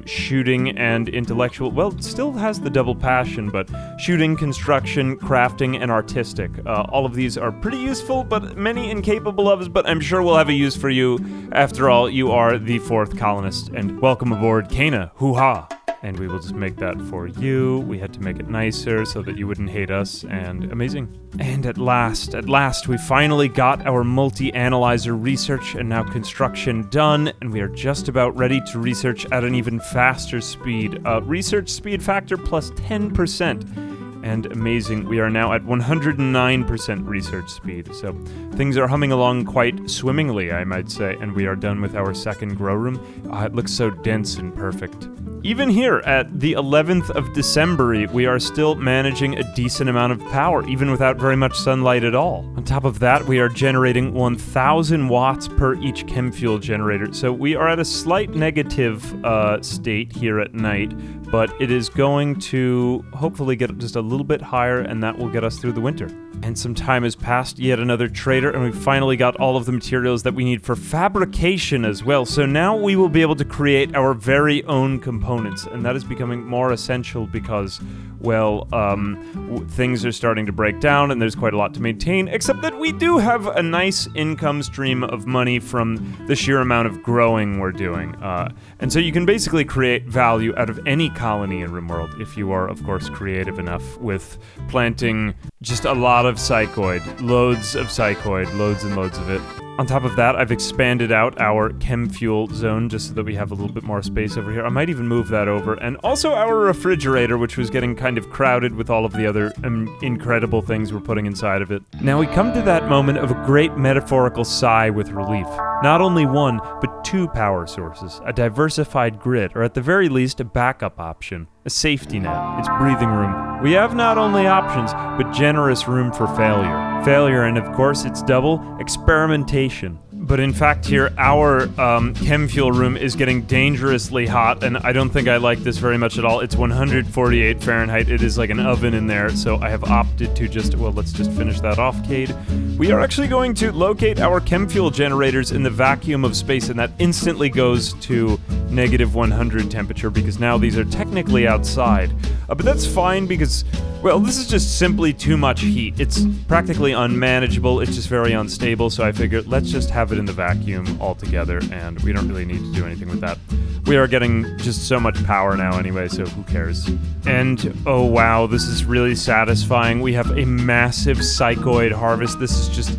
shooting and intellectual. Well, it still has the double passion, but shooting, construction, crafting, and artistic. All of these are pretty useful, but many incapable of us, but I'm sure we'll have a use for you. After all, you are the 4th colonist, and welcome aboard, Kana. Hoo-ha! And we will just make that for you. We had to make it nicer so that you wouldn't hate us, and amazing. And at last, we finally got our multi-analyzer research and now construction done, and we are just about ready to research at an even faster speed. Research speed factor plus 10%. And amazing, we are now at 109% research speed, so things are humming along quite swimmingly, I might say, and we are done with our second grow room. It looks so dense and perfect. Even here, at the 11th of December, we are still managing a decent amount of power, even without very much sunlight at all. On top of that, we are generating 1,000 watts per each chem fuel generator, so we are at a slight negative state here at night, but it is going to hopefully get just a little bit higher, and that will get us through the winter. And some time has passed, yet another trader, and we finally got all of the materials that we need for fabrication as well. So now we will be able to create our very own components, and that is becoming more essential because, well, things are starting to break down, and there's quite a lot to maintain, except that we do have a nice income stream of money from the sheer amount of growing we're doing. And so you can basically create value out of any colony in Rimworld if you are, of course, creative enough with planting just a lot of psychoid, loads of psychoid, loads and loads of it. On top of that, I've expanded out our chem fuel zone just so that we have a little bit more space over here. I might even move that over. And also our refrigerator, which was getting kind of crowded with all of the other incredible things we're putting inside of it. Now we come to that moment of a great metaphorical sigh with relief. Not only one, but two power sources, a diversified grid, or at the very least, a backup option. A safety net, it's breathing room. We have not only options, but generous room for failure. Failure, and of course, it's double experimentation. But in fact here, our chem fuel room is getting dangerously hot, and I don't think I like this very much at all. It's 148 Fahrenheit. It is like an oven in there, so I have opted to just, well, let's just finish that off, Cade. We are actually going to locate our chem fuel generators in the vacuum of space, and that instantly goes to -100 temperature, because now these are technically outside. But that's fine because, well, this is just simply too much heat. It's practically unmanageable. It's just very unstable, so I figured let's just have it in the vacuum altogether, and we don't really need to do anything with that. We are getting just so much power now anyway, so who cares? And, oh wow, this is really satisfying. We have a massive psychoid harvest. This is just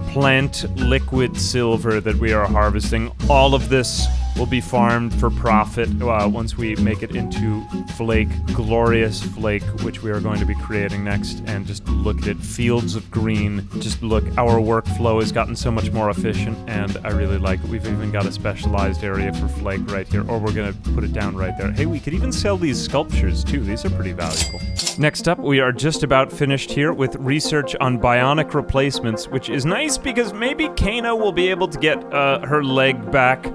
plant liquid silver that we are harvesting. All of this will be farmed for profit once we make it into flake, glorious flake, which we are going to be creating next. And just look at it, fields of green. Just look, our workflow has gotten so much more efficient, and I really like it. We've even got a specialized area for flake right here, or we're gonna put it down right there. Hey, we could even sell these sculptures too. These are pretty valuable. Next up, we are just about finished here with research on bionic replacements, which is nice because maybe Kano will be able to get her leg back,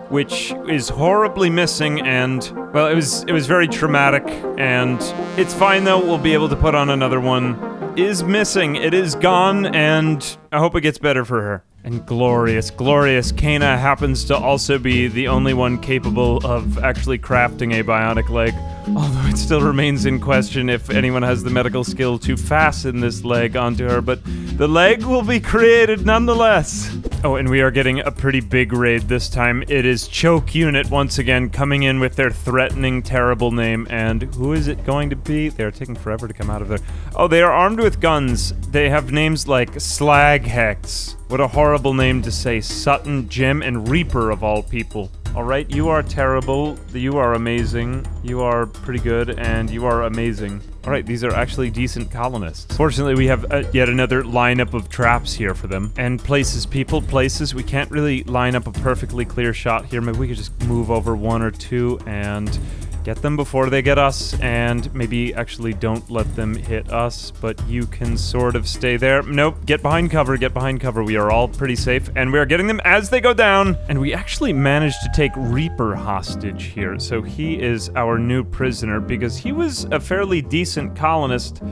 which is horribly missing, and, well, it was very traumatic, and it's fine though, we'll be able to put on another one. Is missing, it is gone, and I hope it gets better for her. And glorious, glorious, Kana happens to also be the only one capable of actually crafting a bionic leg, although it still remains in question if anyone has the medical skill to fasten this leg onto her, but the leg will be created nonetheless. Oh, and we are getting a pretty big raid this time. It is Choke Unit once again coming in with their threatening, terrible name, and who is it going to be? They're taking forever to come out of there. Oh, they are armed with guns. They have names like Slag Hex. What a horrible name to say. Sutton, Gem, and Reaper of all people. Alright, you are terrible, you are amazing, you are pretty good, and you are amazing. Alright, these are actually decent colonists. Fortunately, we have yet another lineup of traps here for them. And places, people, places. We can't really line up a perfectly clear shot here. Maybe we could just move over one or two and get them before they get us, and maybe actually don't let them hit us, but you can sort of stay there. Nope, get behind cover, get behind cover. We are all pretty safe, and we are getting them as they go down. And we actually managed to take Reaper hostage here, so he is our new prisoner because he was a fairly decent colonist.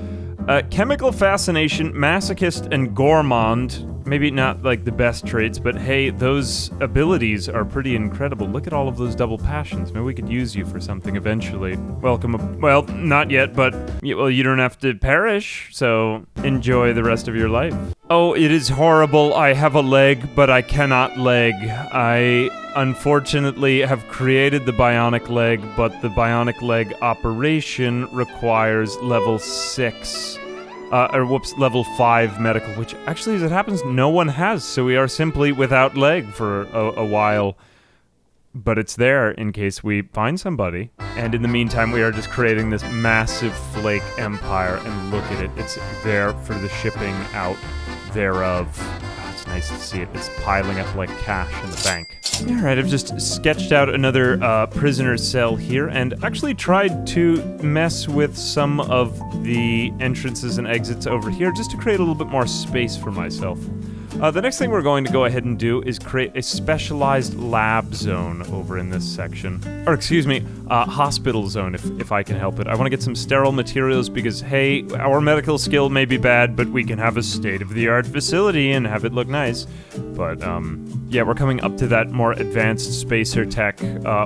Chemical fascination, masochist, and gourmand. Maybe not like the best traits, but hey, those abilities are pretty incredible. Look at all of those double passions. Maybe we could use you for something eventually. Welcome, well, not yet, but, well, you don't have to perish, so enjoy the rest of your life. Oh, it is horrible. I have a leg, but I cannot leg. I unfortunately have created the bionic leg, but the bionic leg operation requires level 6. Level 5 medical, which actually, as it happens, no one has, so we are simply without leg for a while. But it's there in case we find somebody. And in the meantime, we are just creating this massive flake empire, and look at it. It's there for the shipping out thereof. Oh, it's nice to see it. It's piling up like cash in the bank. Alright, I've just sketched out another prisoner cell here, and actually tried to mess with some of the entrances and exits over here, just to create a little bit more space for myself. The next thing we're going to go ahead and do is create a specialized lab zone over in this section. Or excuse me, hospital zone if I can help it. I want to get some sterile materials because, hey, our medical skill may be bad, but we can have a state-of-the-art facility and have it look nice. But, yeah, we're coming up to that more advanced spacer tech,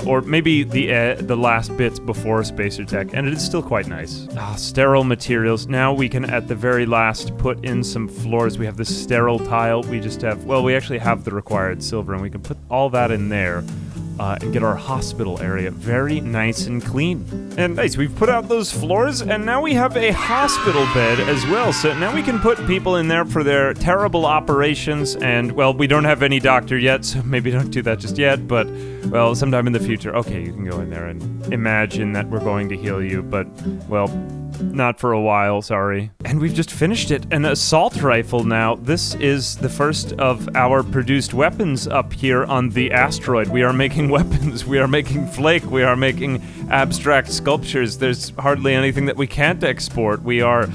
or maybe the last bits before spacer tech, and it is still quite nice. Sterile materials. Now we can, at the very last, put in some floors. We have this sterile tile. We just have, well, we actually have the required silver, and we can put all that in there. And get our hospital area very nice and clean. And nice, we've put out those floors, and now we have a hospital bed as well. So now we can put people in there for their terrible operations, and, well, we don't have any doctor yet, so maybe don't do that just yet, but, well, sometime in the future. Okay, you can go in there and imagine that we're going to heal you, but, well, not for a while, sorry. And we've just finished it. An assault rifle now. This is the first of our produced weapons up here on the asteroid. We are making weapons. We are making flake. We are making abstract sculptures. There's hardly anything that we can't export. We are,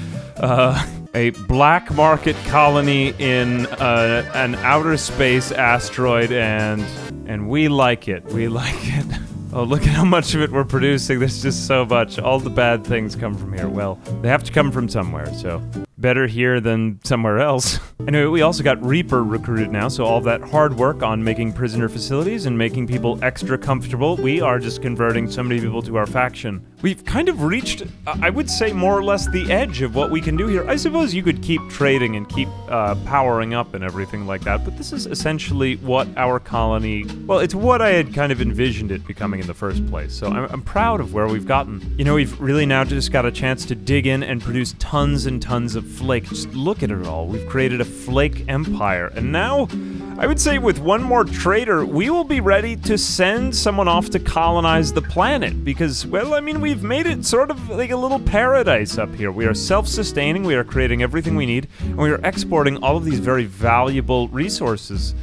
a black market colony in an outer space asteroid, and we like it. We like it. Oh, look at how much of it we're producing. There's just so much. All the bad things come from here. Well, they have to come from somewhere, so better here than somewhere else. Anyway, we also got Reaper recruited now, so all that hard work on making prisoner facilities and making people extra comfortable, we are just converting so many people to our faction. We've kind of reached, I would say, more or less the edge of what we can do here. I suppose you could keep trading and keep powering up and everything like that, but this is essentially what our colony, well, it's what I had kind of envisioned it becoming in the first place, so I'm proud of where we've gotten. You know, we've really now just got a chance to dig in and produce tons and tons of flake. Just look at it all. We've created a flake empire, and now I would say with one more trader, we will be ready to send someone off to colonize the planet because, well, I mean, we've made it sort of like a little paradise up here. We are self-sustaining, we are creating everything we need, and we are exporting all of these very valuable resources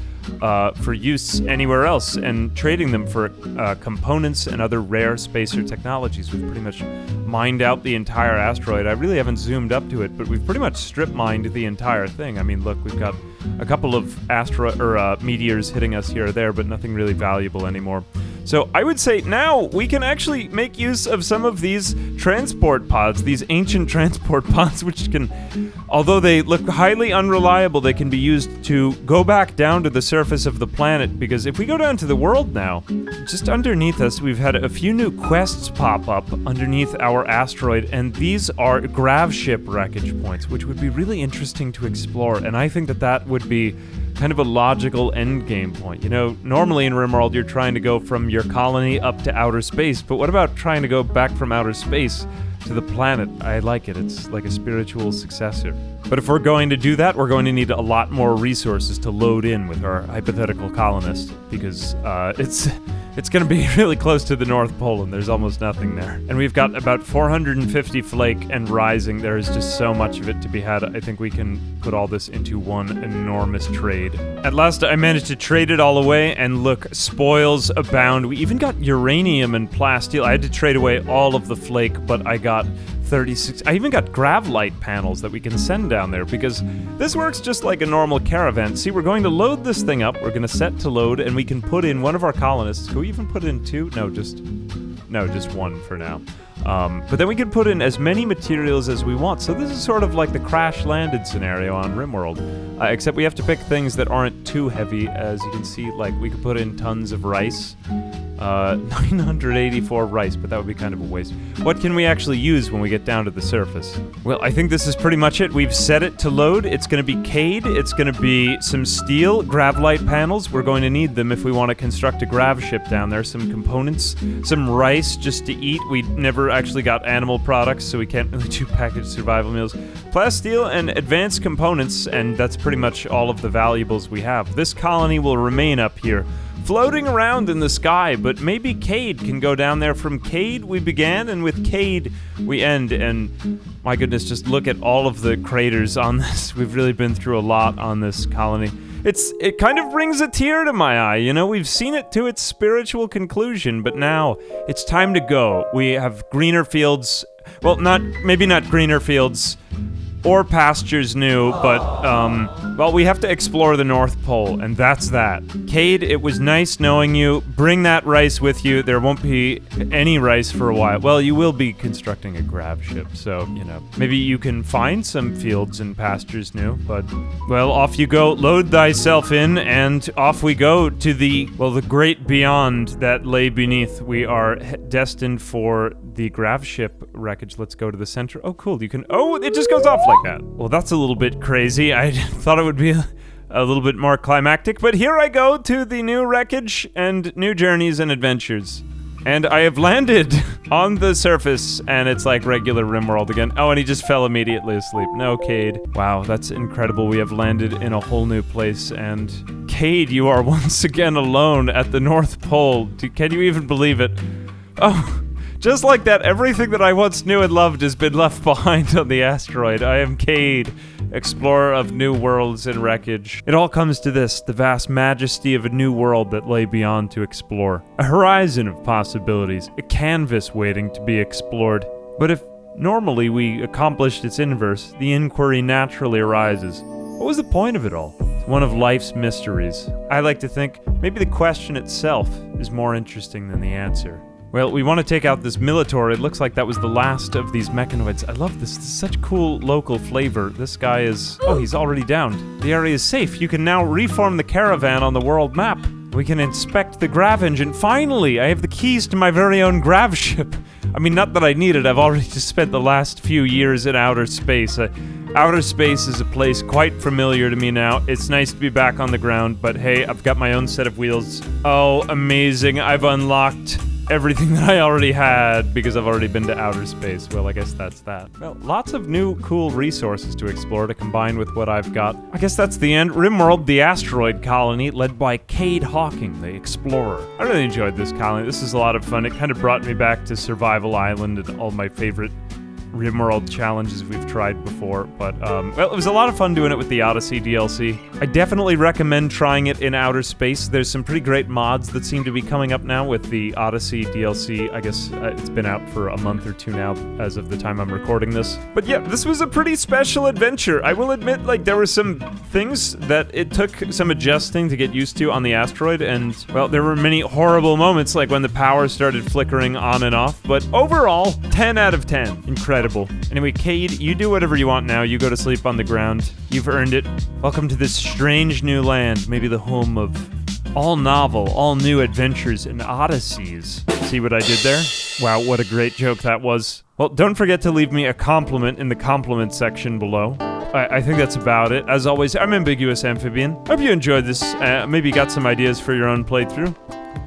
for use anywhere else and trading them for components and other rare spacer technologies. We've pretty much mined out the entire asteroid. I really haven't zoomed up to it, but we've pretty much strip mined the entire thing. I mean, look, we've got a couple of meteors hitting us here or there, but nothing really valuable anymore. So I would say now we can actually make use of some of these transport pods, these ancient transport pods, which can, although they look highly unreliable, they can be used to go back down to the surface of the planet, because if we go down to the world now, just underneath us, we've had a few new quests pop up underneath our asteroid, and these are grav ship wreckage points, which would be really interesting to explore, and I think that that would be kind of a logical endgame point. You know, normally in Rimworld, you're trying to go from your colony up to outer space, but what about trying to go back from outer space to the planet? I like it. It's like a spiritual successor. But if we're going to do that, we're going to need a lot more resources to load in with our hypothetical colonist, because it's going to be really close to the North Pole, and there's almost nothing there. And we've got about 450 flake and rising. There is just so much of it to be had. I think we can put all this into one enormous trade. At last, I managed to trade it all away, and look, spoils abound. We even got uranium and plasteel. I had to trade away all of the flake, but I got 36. I even got gravlite panels that we can send down there, because this works just like a normal caravan. See, we're going to load this thing up, we're going to set to load, and we can put in one of our colonists. Can we even put in two? No, just one for now. But then we can put in as many materials as we want. So this is sort of like the crash-landed scenario on Rimworld, except we have to pick things that aren't too heavy. As you can see, like, we could put in tons of rice. 984 rice, but that would be kind of a waste. What can we actually use when we get down to the surface? Well, I think this is pretty much it. We've set it to load. It's going to be Cade. It's going to be some steel, gravlite panels. We're going to need them if we want to construct a grav ship down there. Some components, some rice just to eat. We never actually got animal products, so we can't really do packaged survival meals. Plasteel and advanced components, and that's pretty much all of the valuables we have. This colony will remain up here, floating around in the sky, but maybe Cade can go down there. From Cade we began, and with Cade we end, and my goodness, just look at all of the craters on this. We've really been through a lot on this colony. It kind of brings a tear to my eye, you know? We've seen it to its spiritual conclusion, but now it's time to go. We have greener fields, well, maybe not greener fields or pastures new, but, well, we have to explore the North Pole, and that's that. Cade, it was nice knowing you. Bring that rice with you. There won't be any rice for a while. Well, you will be constructing a grav ship, so, you know, maybe you can find some fields and pastures new, but, well, off you go. Load thyself in, and off we go to the great beyond that lay beneath. We are destined for the grav ship wreckage. Let's go to the center. Oh, cool. You can... Oh, it just goes off like that. Well, that's a little bit crazy. I thought it would be a little bit more climactic, but here I go to the new wreckage and new journeys and adventures. And I have landed on the surface, and it's like regular Rimworld again. Oh, and he just fell immediately asleep. No, Cade. Wow, that's incredible. We have landed in a whole new place, and Cade, you are once again alone at the North Pole. Can you even believe it? Oh, just like that, everything that I once knew and loved has been left behind on the asteroid. I am Cade, explorer of new worlds and wreckage. It all comes to this, the vast majesty of a new world that lay beyond to explore. A horizon of possibilities, a canvas waiting to be explored. But if normally we accomplished its inverse, the inquiry naturally arises. What was the point of it all? It's one of life's mysteries. I like to think maybe the question itself is more interesting than the answer. Well, we want to take out this Militor. It looks like that was the last of these mechanoids. I love this. This is such cool local flavor. This guy is... Oh, he's already downed. The area is safe. You can now reform the caravan on the world map. We can inspect the grav engine. Finally, I have the keys to my very own grav ship. I mean, not that I need it. I've already just spent the last few years in outer space. Outer space is a place quite familiar to me now. It's nice to be back on the ground, but hey, I've got my own set of wheels. Oh, amazing. I've unlocked everything that I already had because I've already been to outer space. Well, I guess that's that. Well, lots of new cool resources to explore to combine with what I've got. I guess that's the end. Rimworld, the asteroid colony, led by Cade Hawking, the explorer. I really enjoyed this colony. This is a lot of fun. It kind of brought me back to Survival Island and all my favorite Rimworld challenges we've tried before, but, well, it was a lot of fun doing it with the Odyssey DLC. I definitely recommend trying it in outer space. There's some pretty great mods that seem to be coming up now with the Odyssey DLC. I guess it's been out for a month or two now as of the time I'm recording this. But yeah, this was a pretty special adventure. I will admit, like, there were some things that it took some adjusting to get used to on the asteroid, and, well, there were many horrible moments, like when the power started flickering on and off, but overall, 10 out of 10. Incredible. Anyway, Cade, you do whatever you want now. You go to sleep on the ground. You've earned it. Welcome to this strange new land, maybe the home of all novel, all new adventures and odysseys. See what I did there? Wow, what a great joke that was. Well, don't forget to leave me a compliment in the compliment section below. I think that's about it. As always, I'm Ambiguous Amphibian. Hope you enjoyed this. Maybe got some ideas for your own playthrough.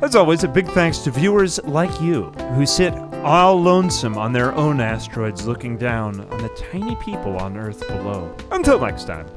As always, a big thanks to viewers like you, who sit all lonesome on their own asteroids looking down on the tiny people on Earth below. Until next time.